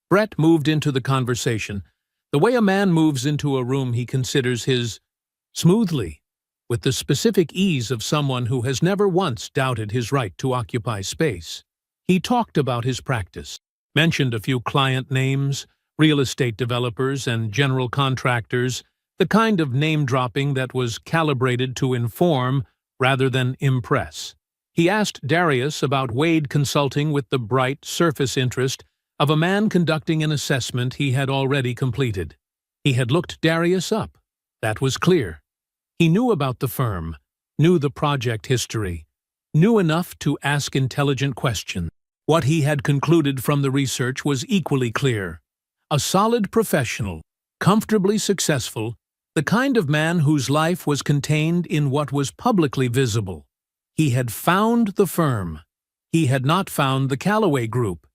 Brett moved into the conversation, the way a man moves into a room he considers his, smoothly, with the specific ease of someone who has never once doubted his right to occupy space. He talked about his practice, mentioned a few client names, real estate developers and general contractors, the kind of name-dropping that was calibrated to inform rather than impress. He asked Darius about Wade Consulting with the bright surface interest of a man conducting an assessment he had already completed. He had looked Darius up. That was clear. He knew about the firm, knew the project history, knew enough to ask intelligent questions. What he had concluded from the research was equally clear. A solid professional, comfortably successful, the kind of man whose life was contained in what was publicly visible. He had found the firm. He had not found the Callaway Group.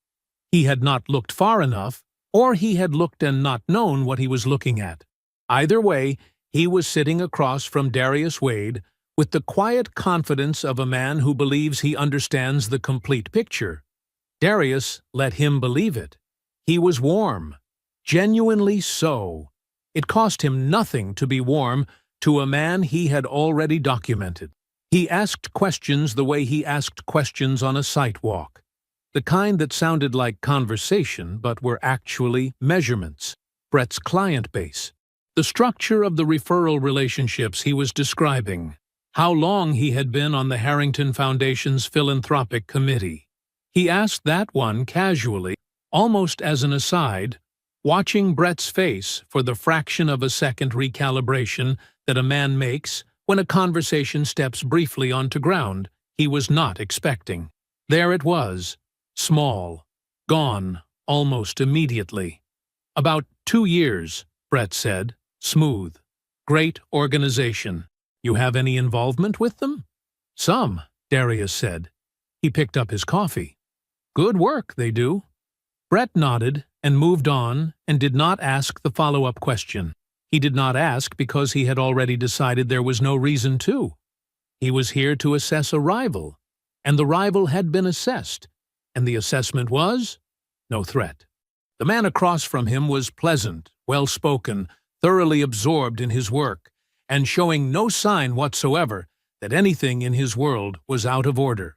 He had not looked far enough, or he had looked and not known what he was looking at. Either way, he was sitting across from Darius Wade with the quiet confidence of a man who believes he understands the complete picture. Darius let him believe it. He was warm. Genuinely so. It cost him nothing to be warm to a man he had already documented. He asked questions the way he asked questions on a sidewalk. The kind that sounded like conversation but were actually measurements. Brett's client base. The structure of the referral relationships he was describing. How long he had been on the Harrington Foundation's philanthropic committee. He asked that one casually, almost as an aside, watching Brett's face for the fraction of a second recalibration that a man makes when a conversation steps briefly onto ground he was not expecting. There it was, small, gone, almost immediately. "About 2 years," Brett said, smooth. "Great organization. You have any involvement with them?" "Some," Darius said. He picked up his coffee. "Good work, they do." Brett nodded and moved on and did not ask the follow-up question. He did not ask because he had already decided there was no reason to. He was here to assess a rival, and the rival had been assessed, and the assessment was no threat. The man across from him was pleasant, well-spoken, thoroughly absorbed in his work, and showing no sign whatsoever that anything in his world was out of order.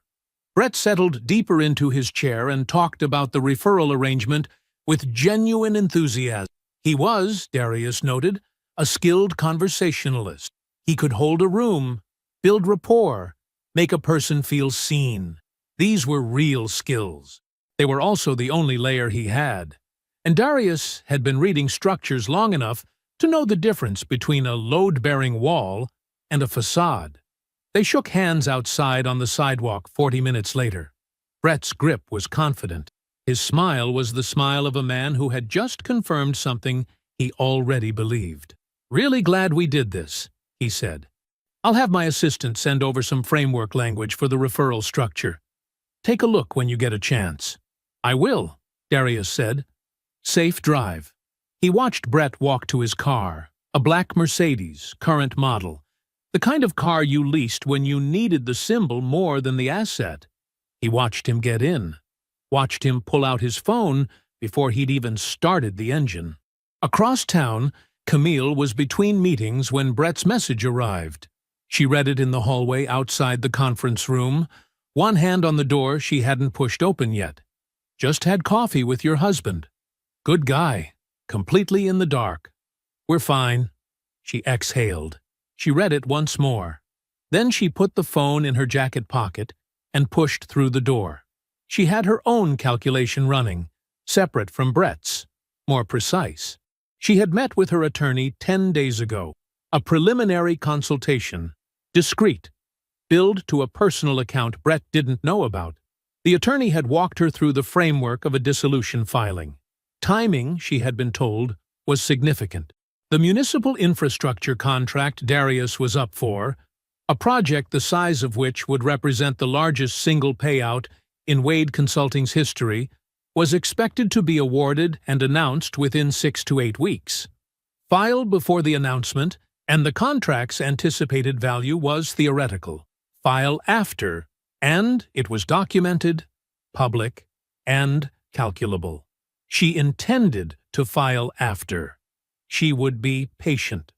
Brett settled deeper into his chair and talked about the referral arrangement with genuine enthusiasm. He was, Darius noted, a skilled conversationalist. He could hold a room, build rapport, make a person feel seen. These were real skills. They were also the only layer he had. And Darius had been reading structures long enough to know the difference between a load-bearing wall and a facade. They shook hands outside on the sidewalk 40 minutes later. Brett's grip was confident. His smile was the smile of a man who had just confirmed something he already believed. "Really glad we did this," he said. "I'll have my assistant send over some framework language for the referral structure. Take a look when you get a chance." "I will," Darius said. "Safe drive." He watched Brett walk to his car, a black Mercedes, current model, the kind of car you leased when you needed the symbol more than the asset. He watched him get in, watched him pull out his phone before he'd even started the engine. Across town, Camille was between meetings when Brett's message arrived. She read it in the hallway outside the conference room, one hand on the door she hadn't pushed open yet. "Just had coffee with your husband. Good guy. Completely in the dark. We're fine." She exhaled. She read it once more. Then she put the phone in her jacket pocket and pushed through the door. She had her own calculation running, separate from Brett's, more precise. She had met with her attorney 10 days ago, a preliminary consultation, discreet, billed to a personal account Brett didn't know about. The attorney had walked her through the framework of a dissolution filing. Timing, she had been told, was significant. The municipal infrastructure contract Darius was up for, a project the size of which would represent the largest single payout in Wade Consulting's history, was expected to be awarded and announced within 6 to 8 weeks. File before the announcement, and the contract's anticipated value was theoretical. File after, and it was documented, public, and calculable. She intended to file after. She would be patient.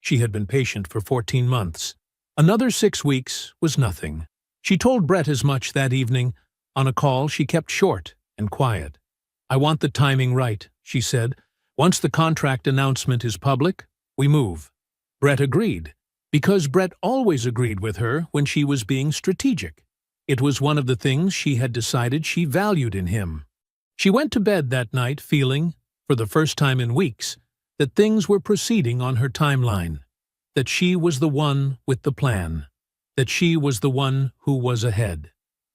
She had been patient for 14 months. Another 6 weeks was nothing. She told Brett as much that evening, on a call she kept short and quiet. "I want the timing right," she said. "Once the contract announcement is public, we move." Brett agreed, because Brett always agreed with her when she was being strategic. It was one of the things she had decided she valued in him. She went to bed that night feeling, for the first time in weeks, that things were proceeding on her timeline, that she was the one with the plan, that she was the one who was ahead.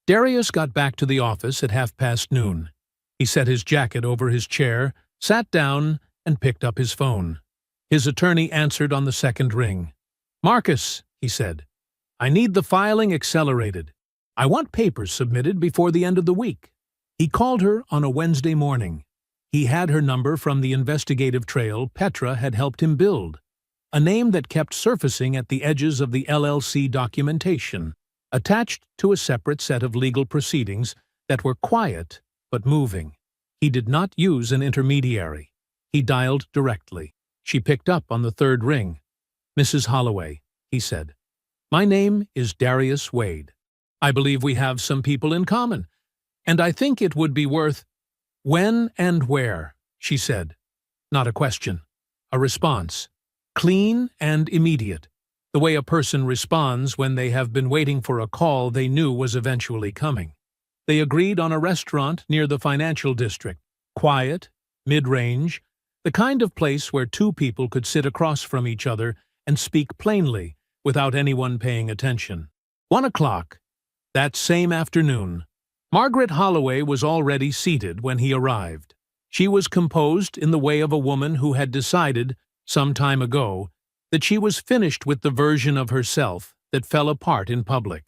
Darius got back to the office at noon. He set his jacket over his chair, sat down, and picked up his phone. His attorney answered on the second ring. "Marcus," he said, "I need the filing accelerated. I want papers submitted before the end of the week." He called her on a Wednesday morning. He had her number from the investigative trail Petra had helped him build, a name that kept surfacing at the edges of the LLC documentation, attached to a separate set of legal proceedings that were quiet but moving. He did not use an intermediary. He dialed directly. She picked up on the third ring. "Mrs. Holloway," he said. "My name is Darius Wade. I believe we have some people in common, and I think it would be worth—" "When and where," she said. Not a question. A response. Clean and immediate. The way a person responds when they have been waiting for a call they knew was eventually coming. They agreed on a restaurant near the financial district, quiet, mid-range, the kind of place where two people could sit across from each other and speak plainly without anyone paying attention. 1 o'clock. That same afternoon, Margaret Holloway was already seated when he arrived. She was composed in the way of a woman who had decided, some time ago, that she was finished with the version of herself that fell apart in public.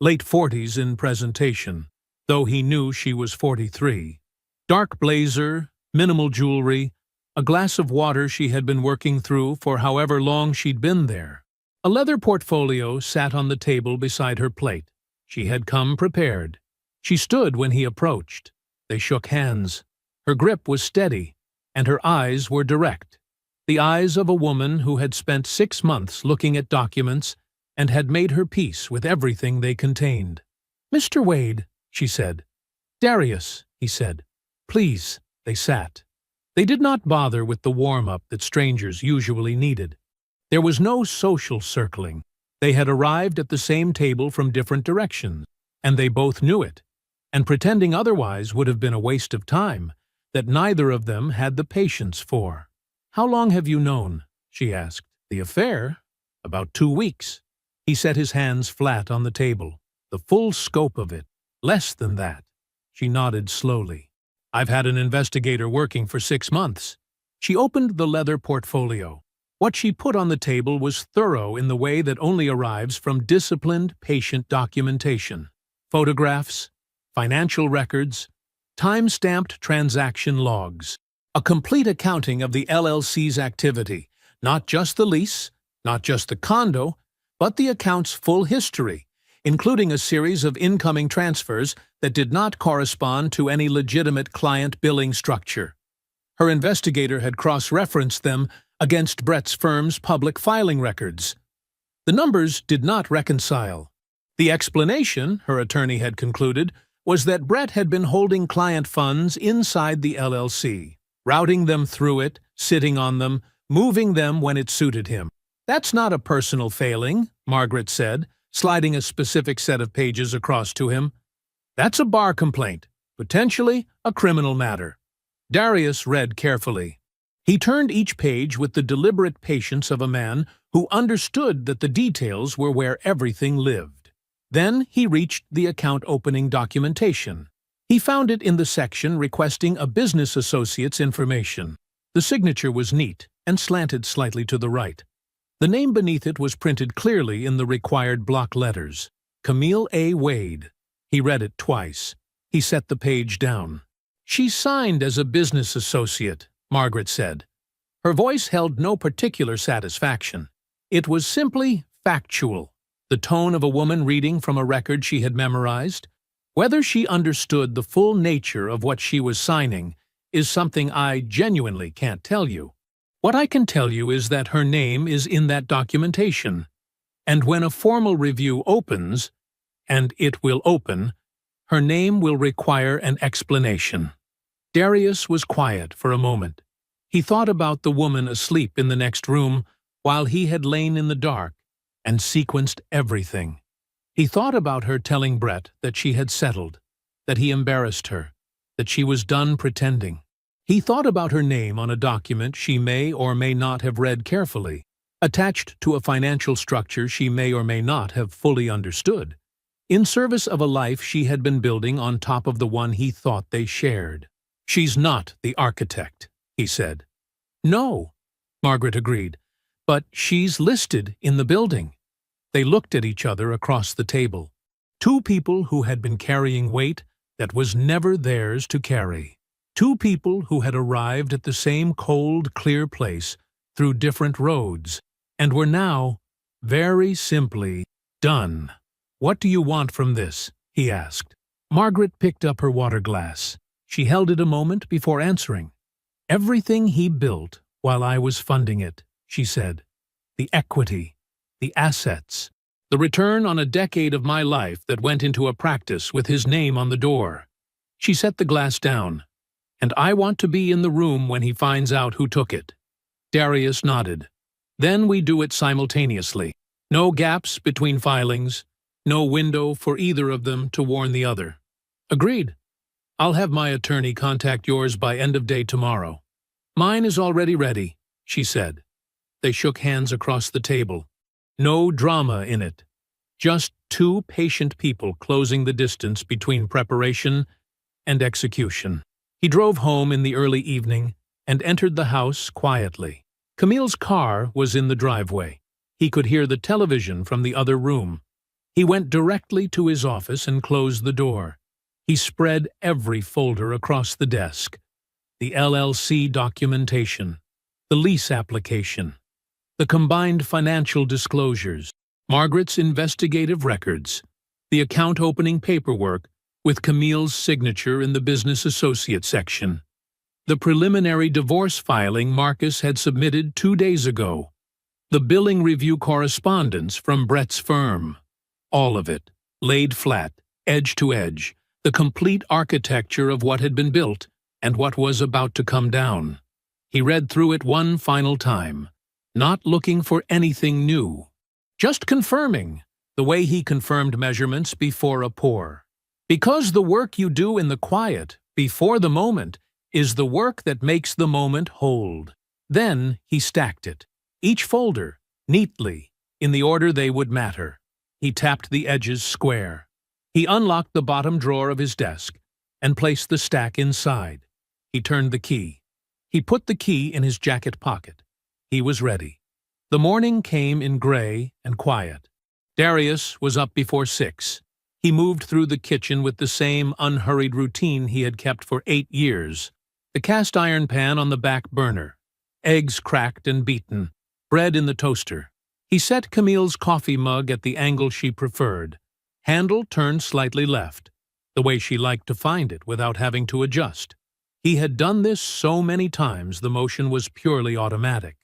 Late 40s in presentation, though he knew she was 43. Dark blazer, minimal jewelry, a glass of water she had been working through for however long she'd been there. A leather portfolio sat on the table beside her plate. She had come prepared. She stood when he approached. They shook hands. Her grip was steady, and her eyes were direct. The eyes of a woman who had spent 6 months looking at documents and had made her peace with everything they contained. "Mr. Wade," she said. "Darius," he said. "Please." They sat. They did not bother with the warm-up that strangers usually needed. There was no social circling. They had arrived at the same table from different directions, and they both knew it, and pretending otherwise would have been a waste of time that neither of them had the patience for. "How long have you known?" she asked. "The affair? About 2 weeks." He set his hands flat on the table. "The full scope of it. Less than that." She nodded slowly. "I've had an investigator working for 6 months." She opened the leather portfolio. What she put on the table was thorough in the way that only arrives from disciplined, patient documentation. Photographs, financial records, time-stamped transaction logs. A complete accounting of the LLC's activity, not just the lease, not just the condo, but the account's full history, including a series of incoming transfers that did not correspond to any legitimate client billing structure. Her investigator had cross-referenced them against Brett's firm's public filing records. The numbers did not reconcile. The explanation, her attorney had concluded, was that Brett had been holding client funds inside the LLC, routing them through it, sitting on them, moving them when it suited him. "That's not a personal failing," Margaret said, sliding a specific set of pages across to him. "That's a bar complaint, potentially a criminal matter." Darius read carefully. He turned each page with the deliberate patience of a man who understood that the details were where everything lived. Then he reached the account opening documentation. He found it in the section requesting a business associate's information. The signature was neat and slanted slightly to the right. The name beneath it was printed clearly in the required block letters. Camille A. Wade. He read it twice. He set the page down. "She signed as a business associate," Margaret said. Her voice held no particular satisfaction. It was simply factual, the tone of a woman reading from a record she had memorized. Whether she understood the full nature of what she was signing is something I genuinely can't tell you. What I can tell you is that her name is in that documentation, and when a formal review opens, and it will open, her name will require an explanation. Darius was quiet for a moment. He thought about the woman asleep in the next room while he had lain in the dark and sequenced everything. He thought about her telling Brett that she had settled, that he embarrassed her, that she was done pretending. He thought about her name on a document she may or may not have read carefully, attached to a financial structure she may or may not have fully understood, in service of a life she had been building on top of the one he thought they shared. "She's not the architect," he said. "No," Margaret agreed, "but she's listed in the building." They looked at each other across the table. Two people who had been carrying weight that was never theirs to carry. Two people who had arrived at the same cold, clear place through different roads, and were now, very simply, done. "What do you want from this?" he asked. Margaret picked up her water glass. She held it a moment before answering. "Everything he built while I was funding it," she said. "The equity, the assets, the return on a decade of my life that went into a practice with his name on the door." She set the glass down. "And I want to be in the room when he finds out who took it." Darius nodded. "Then we do it simultaneously. No gaps between filings, no window for either of them to warn the other." Agreed. I'll have my attorney contact yours by end of day tomorrow. Mine is already ready, she said. They shook hands across the table. No drama in it. Just two patient people closing the distance between preparation and execution. He drove home in the early evening and entered the house quietly. Camille's car was in the driveway. He could hear the television from the other room. He went directly to his office and closed the door. He spread every folder across the desk. The LLC documentation, the lease application, the combined financial disclosures, Margaret's investigative records, the account opening paperwork with Camille's signature in the business associate section, the preliminary divorce filing Marcus had submitted 2 days ago, the billing review correspondence from Brett's firm. All of it, laid flat, edge to edge, the complete architecture of what had been built and what was about to come down. He read through it one final time, not looking for anything new, just confirming, the way he confirmed measurements before a pour. Because the work you do in the quiet, before the moment, is the work that makes the moment hold. Then he stacked it, each folder, neatly, in the order they would matter. He tapped the edges square. He unlocked the bottom drawer of his desk and placed the stack inside. He turned the key. He put the key in his jacket pocket. He was ready. The morning came in gray and quiet. Darius was up before 6. He moved through the kitchen with the same unhurried routine he had kept for 8 years. The cast iron pan on the back burner, eggs cracked and beaten, bread in the toaster. He set Camille's coffee mug at the angle she preferred. Handle turned slightly left, the way she liked to find it without having to adjust. He had done this so many times the motion was purely automatic.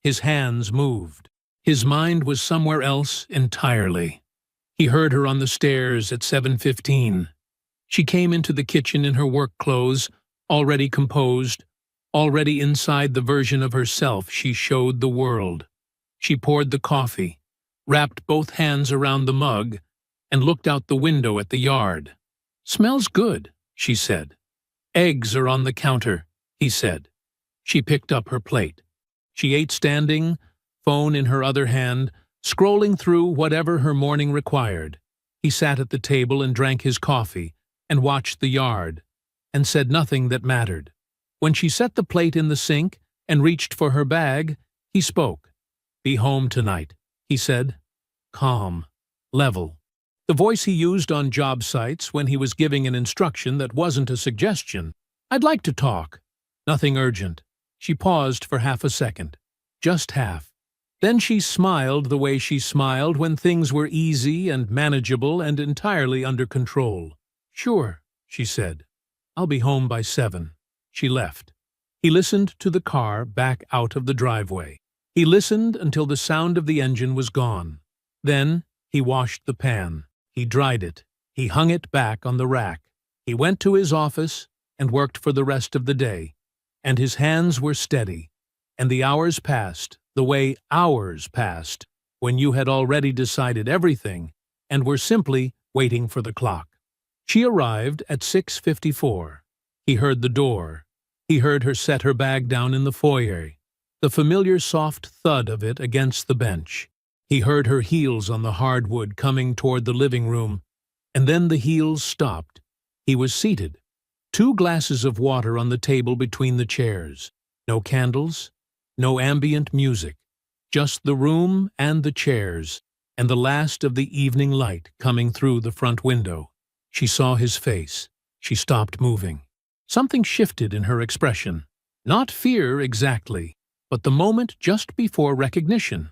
His hands moved. His mind was somewhere else entirely. He heard her on the stairs at 7:15. She came into the kitchen in her work clothes, already composed, already inside the version of herself she showed the world. She poured the coffee, wrapped both hands around the mug, and looked out the window at the yard. "Smells good," she said. "Eggs are on the counter," he said. She picked up her plate. She ate standing, phone in her other hand, scrolling through whatever her morning required. He sat at the table and drank his coffee, and watched the yard, and said nothing that mattered. When she set the plate in the sink and reached for her bag, he spoke. "Be home tonight," he said. Calm, level. The voice he used on job sites when he was giving an instruction that wasn't a suggestion. "I'd like to talk." Nothing urgent. She paused for half a second. Just half. Then she smiled the way she smiled when things were easy and manageable and entirely under control. "Sure," she said. "I'll be home by 7. She left. He listened to the car back out of the driveway. He listened until the sound of the engine was gone. Then he washed the pan. He dried it. He hung it back on the rack. He went to his office and worked for the rest of the day. And his hands were steady. And the hours passed, the way hours passed, when you had already decided everything and were simply waiting for the clock. She arrived at 6:54. He heard the door. He heard her set her bag down in the foyer, the familiar soft thud of it against the bench. He heard her heels on the hardwood coming toward the living room, and then the heels stopped. He was seated. 2 glasses of water on the table between the chairs. No candles, no ambient music, just the room and the chairs, and the last of the evening light coming through the front window. She saw his face. She stopped moving. Something shifted in her expression. Not fear exactly, but the moment just before recognition,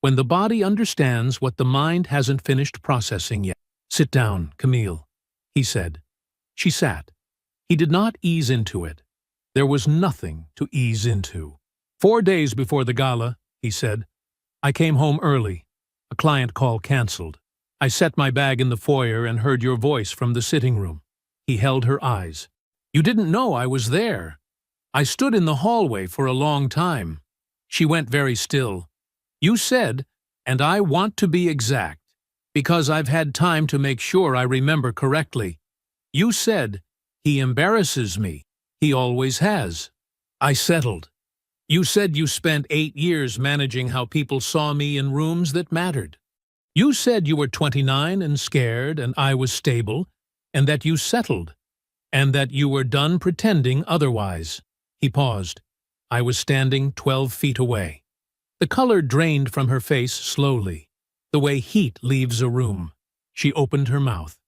when the body understands what the mind hasn't finished processing yet. "Sit down, Camille," he said. She sat. He did not ease into it. There was nothing to ease into. 4 days before the gala, he said, "I came home early. A client call canceled. I set my bag in the foyer and heard your voice from the sitting room." He held her eyes. "You didn't know I was there. I stood in the hallway for a long time." She went very still. "You said, and I want to be exact, because I've had time to make sure I remember correctly. You said, "He embarrasses me. He always has." I settled. You said you spent 8 years managing how people saw me in rooms that mattered. You said you were 29 and scared and I was stable, and that you settled, and that you were done pretending otherwise. He paused. I was standing 12 feet away. The color drained from her face slowly, the way heat leaves a room. She opened her mouth.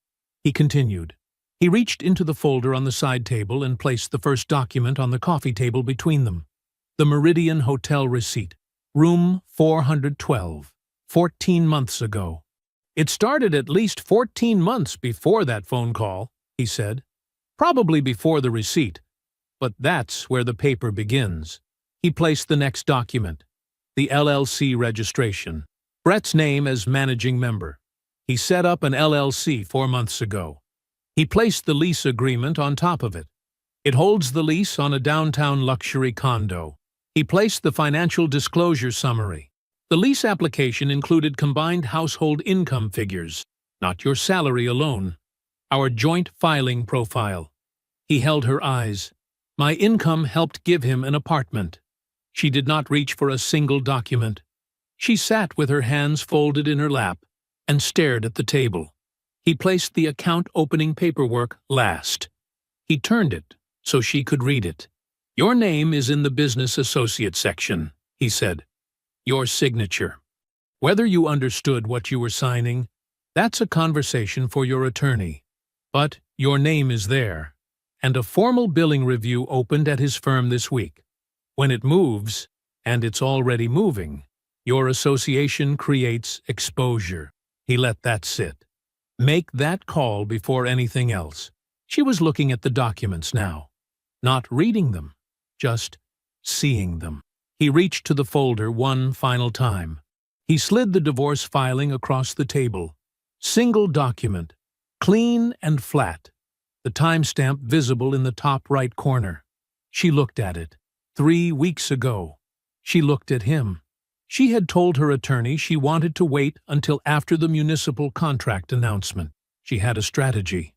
He continued. He reached into the folder on the side table and placed the first document on the coffee table between them. The Meridian Hotel receipt. Room 412. 14 months ago. It started at least 14 months before that phone call, he said. Probably before the receipt. But that's where the paper begins. He placed the next document. The LLC registration. Brett's name as managing member. He set up an LLC 4 months ago. He placed the lease agreement on top of it. It holds the lease on a downtown luxury condo. He placed the financial disclosure summary. The lease application included combined household income figures, not your salary alone. Our joint filing profile. He held her eyes. My income helped give him an apartment. She did not reach for a single document. She sat with her hands folded in her lap and stared at the table. He placed the account opening paperwork last. He turned it so she could read it. Your name is in the business associate section, he said. Your signature. Whether you understood what you were signing, that's a conversation for your attorney. But your name is there, and a formal billing review opened at his firm this week. When it moves, and it's already moving, your association creates exposure. He let that sit. Make that call before anything else. She was looking at the documents now, not reading them, just seeing them. He reached to the folder one final time. He slid the divorce filing across the table. Single document, clean and flat. The timestamp visible in the top right corner. She looked at it. 3 weeks ago. She looked at him. She had told her attorney she wanted to wait until after the municipal contract announcement. She had a strategy.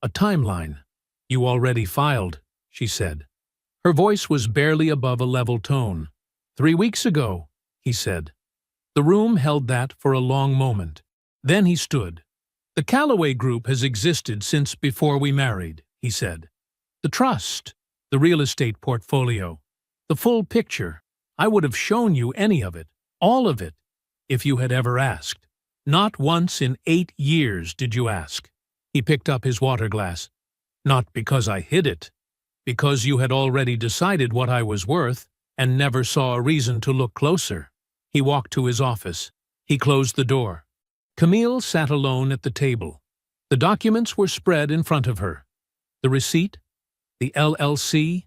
A timeline. You already filed, she said. Her voice was barely above a level tone. 3 weeks ago, he said. The room held that for a long moment. Then he stood. The Callaway Group has existed since before we married, he said. The trust, the real estate portfolio, the full picture. I would have shown you any of it, all of it, if you had ever asked. Not once in 8 years did you ask. He picked up his water glass. Not because I hid it, because you had already decided what I was worth and never saw a reason to look closer. He walked to his office. He closed the door. Camille sat alone at the table. The documents were spread in front of her. The receipt, the LLC,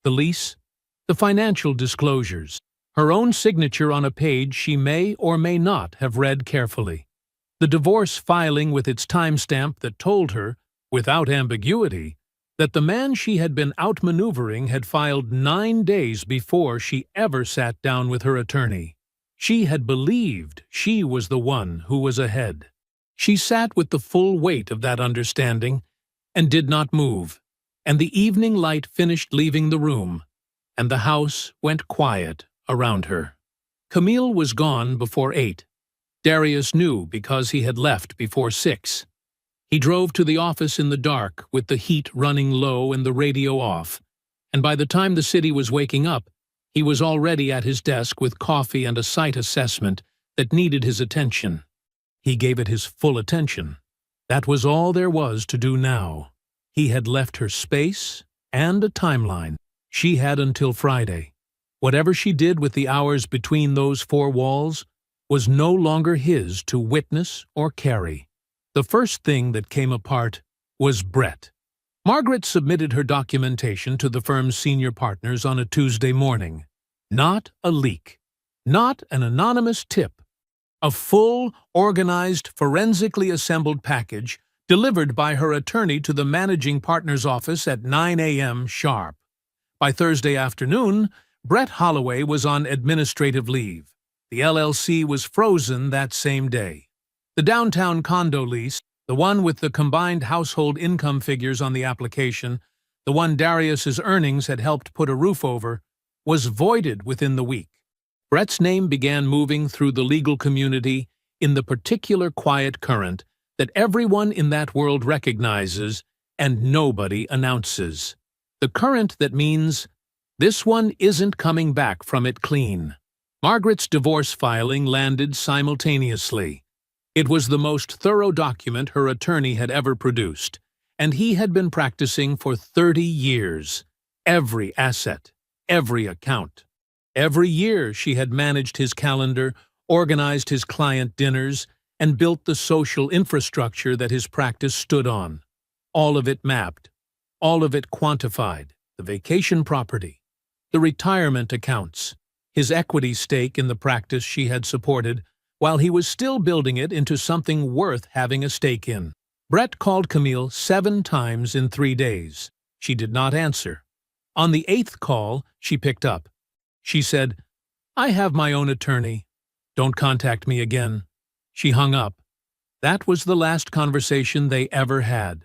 the lease, the financial disclosures, her own signature on a page she may or may not have read carefully. The divorce filing with its timestamp that told her, without ambiguity, that the man she had been outmaneuvering had filed 9 days before she ever sat down with her attorney. She had believed she was the one who was ahead. She sat with the full weight of that understanding and did not move, and the evening light finished leaving the room, and the house went quiet around her. Camille was gone before 8. Darius knew because he had left before 6. He drove to the office in the dark with the heat running low and the radio off, and by the time the city was waking up, he was already at his desk with coffee and a site assessment that needed his attention. He gave it his full attention. That was all there was to do now. He had left her space and a timeline. She had until Friday. Whatever she did with the hours between those 4 walls was no longer his to witness or carry. The first thing that came apart was Brett. Margaret submitted her documentation to the firm's senior partners on a Tuesday morning. Not a leak. Not an anonymous tip. A full, organized, forensically assembled package delivered by her attorney to the managing partner's office at 9 a.m. sharp. By Thursday afternoon, Brett Holloway was on administrative leave. The LLC was frozen that same day. The downtown condo lease, The one with the combined household income figures on the application, the one Darius's earnings had helped put a roof over, was voided within the week. Brett's name began moving through the legal community in the particular quiet current that everyone in that world recognizes and nobody announces. The current that means this one isn't coming back from it clean. Margaret's divorce filing landed simultaneously. It was the most thorough document her attorney had ever produced, and he had been practicing for 30 years. Every asset, every account. Every year she had managed his calendar, organized his client dinners, and built the social infrastructure that his practice stood on. All of it mapped, all of it quantified, the vacation property, the retirement accounts, his equity stake in the practice she had supported, while he was still building it into something worth having a stake in. Brett called Camille 7 times in 3 days. She did not answer. On the 8th call, she picked up. She said, "I have my own attorney. Don't contact me again." She hung up. That was the last conversation they ever had.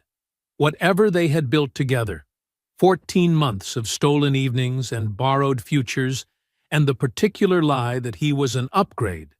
Whatever they had built together, 14 months of stolen evenings and borrowed futures, and the particular lie that he was an upgrade,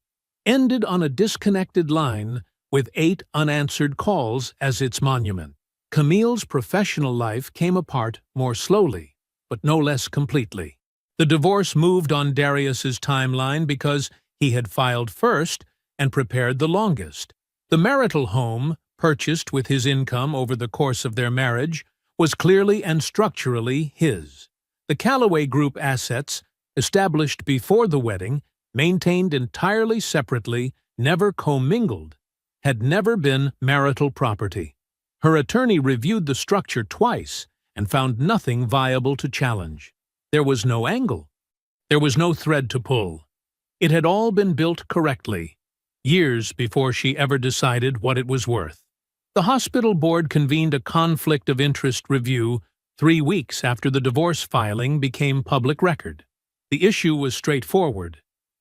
ended on a disconnected line with 8 unanswered calls as its monument. Camille's professional life came apart more slowly, but no less completely. The divorce moved on Darius's timeline because he had filed first and prepared the longest. The marital home, purchased with his income over the course of their marriage, was clearly and structurally his. The Callaway Group assets, established before the wedding, maintained entirely separately, never commingled, had never been marital property. Her attorney reviewed the structure twice and found nothing viable to challenge. There was no angle. There was no thread to pull. It had all been built correctly, years before she ever decided what it was worth. The hospital board convened a conflict of interest review 3 weeks after the divorce filing became public record. The issue was straightforward.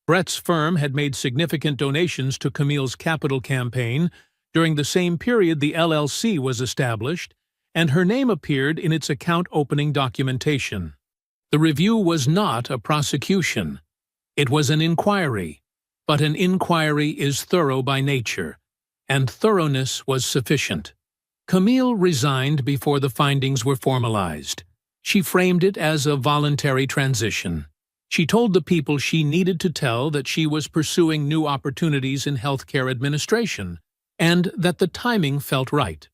Brett's firm had made significant donations to Camille's capital campaign during the same period the LLC was established, and her name appeared in its account opening documentation. The review was not a prosecution. It was an inquiry, but an inquiry is thorough by nature, and thoroughness was sufficient. Camille resigned before the findings were formalized. She framed it as a voluntary transition. She told the people she needed to tell that she was pursuing new opportunities in healthcare administration, and that the timing felt right.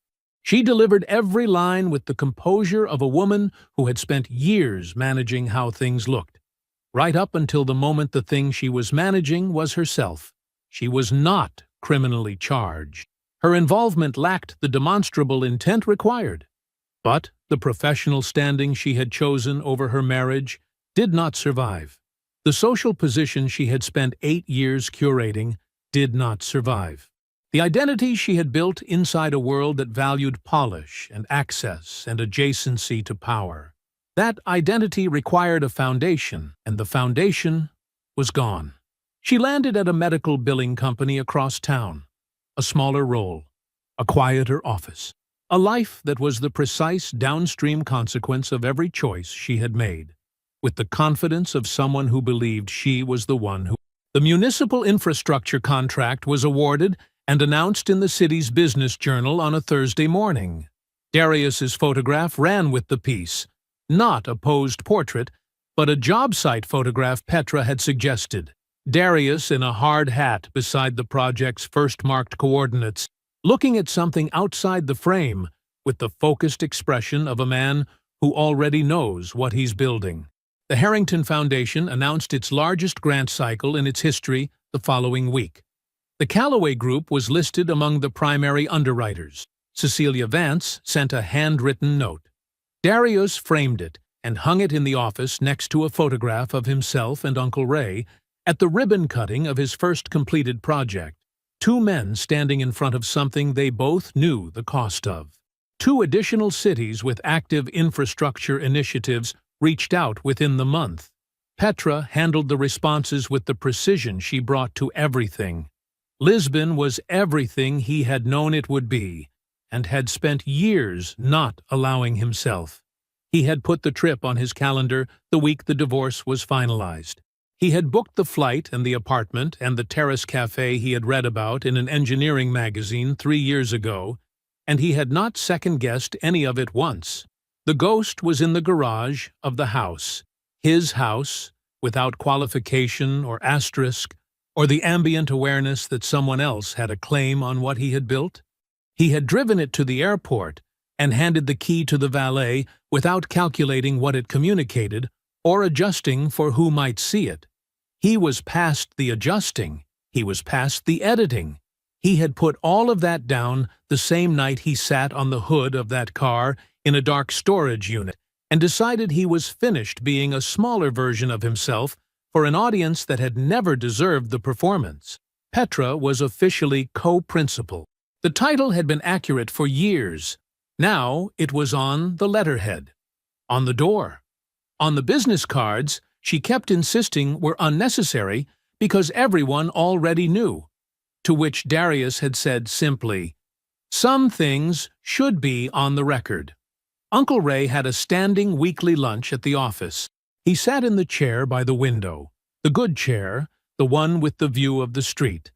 She delivered every line with the composure of a woman who had spent years managing how things looked. Right up until the moment the thing she was managing was herself. She was not criminally charged. Her involvement lacked the demonstrable intent required. But the professional standing she had chosen over her marriage did not survive. The social position she had spent 8 years curating did not survive. The identity she had built inside a world that valued polish and access and adjacency to power. That identity required a foundation, and the foundation was gone. She landed at a medical billing company across town. A smaller role, a quieter office, a life that was the precise downstream consequence of every choice she had made, with the confidence of someone who believed she was the one who... The municipal infrastructure contract was awarded and announced in the city's business journal on a Thursday morning. Darius's photograph ran with the piece, not a posed portrait, but a job site photograph Petra had suggested. Darius in a hard hat beside the project's first marked coordinates, looking at something outside the frame with the focused expression of a man who already knows what he's building. The Harrington Foundation announced its largest grant cycle in its history the following week. The Callaway Group was listed among the primary underwriters. Cecilia Vance sent a handwritten note. Darius framed it and hung it in the office next to a photograph of himself and Uncle Ray at the ribbon cutting of his first completed project. 2 men standing in front of something they both knew the cost of. 2 additional cities with active infrastructure initiatives reached out within the month. Petra handled the responses with the precision she brought to everything. Lisbon was everything he had known it would be, and had spent years not allowing himself. He had put the trip on his calendar the week the divorce was finalized. He had booked the flight and the apartment and the terrace cafe he had read about in an engineering magazine 3 years ago, and he had not second-guessed any of it once. The ghost was in the garage of the house, his house, without qualification or asterisk, or the ambient awareness that someone else had a claim on what he had built. He had driven it to the airport and handed the key to the valet without calculating what it communicated or adjusting for who might see it. He was past the adjusting. He was past the editing. He had put all of that down the same night he sat on the hood of that car in a dark storage unit and decided he was finished being a smaller version of himself for an audience that had never deserved the performance. Petra was officially co-principal. The title had been accurate for years. Now it was on the letterhead, on the door. On the business cards, she kept insisting were unnecessary because everyone already knew, to which Darius had said simply, "Some things should be on the record." Uncle Ray had a standing weekly lunch at the office. He sat in the chair by the window, the good chair, the one with the view of the street,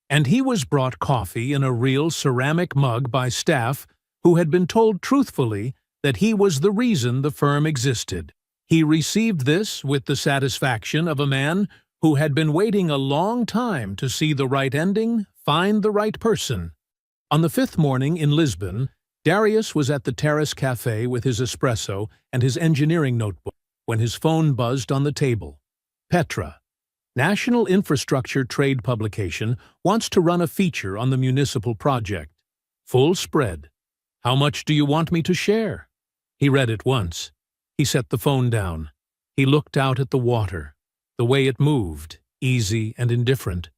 and he was brought coffee in a real ceramic mug by staff who had been told truthfully that he was the reason the firm existed. He received this with the satisfaction of a man who had been waiting a long time to see the right ending, find the right person. On the 5th morning in Lisbon, Darius was at the Terrace Cafe with his espresso and his engineering notebook when his phone buzzed on the table. Petra, National Infrastructure Trade Publication, wants to run a feature on the municipal project. Full spread. How much do you want me to share? He read it once. He set the phone down. He looked out at the water, the way it moved, easy and indifferent,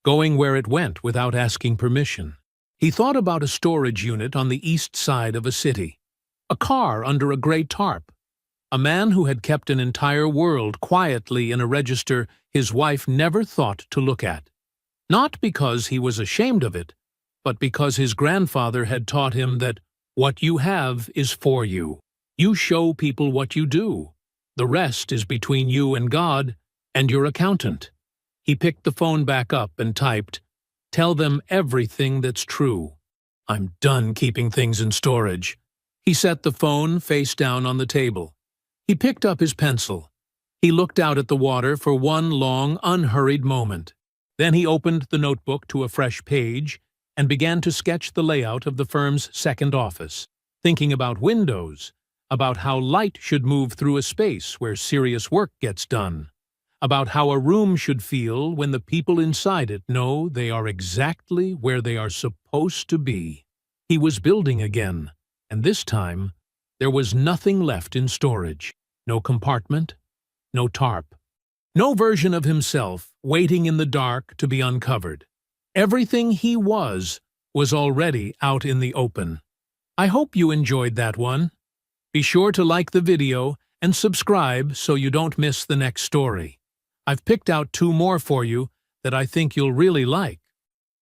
going where it went without asking permission. He thought about a storage unit on the east side of a city, a car under a gray tarp, a man who had kept an entire world quietly in a register his wife never thought to look at. Not because he was ashamed of it, but because his grandfather had taught him that what you have is for you. You show people what you do. The rest is between you and God and your accountant. He picked the phone back up and typed, "Tell them everything that's true. I'm done keeping things in storage." He set the phone face down on the table. He picked up his pencil. He looked out at the water for one long, unhurried moment. Then he opened the notebook to a fresh page and began to sketch the layout of the firm's second office, thinking about windows, about how light should move through a space where serious work gets done, about how a room should feel when the people inside it know they are exactly where they are supposed to be. He was building again, and this time there was nothing left in storage. No compartment, no tarp, no version of himself waiting in the dark to be uncovered. Everything he was already out in the open. I hope you enjoyed that one. Be sure to like the video and subscribe so you don't miss the next story. I've picked out 2 more for you that I think you'll really like.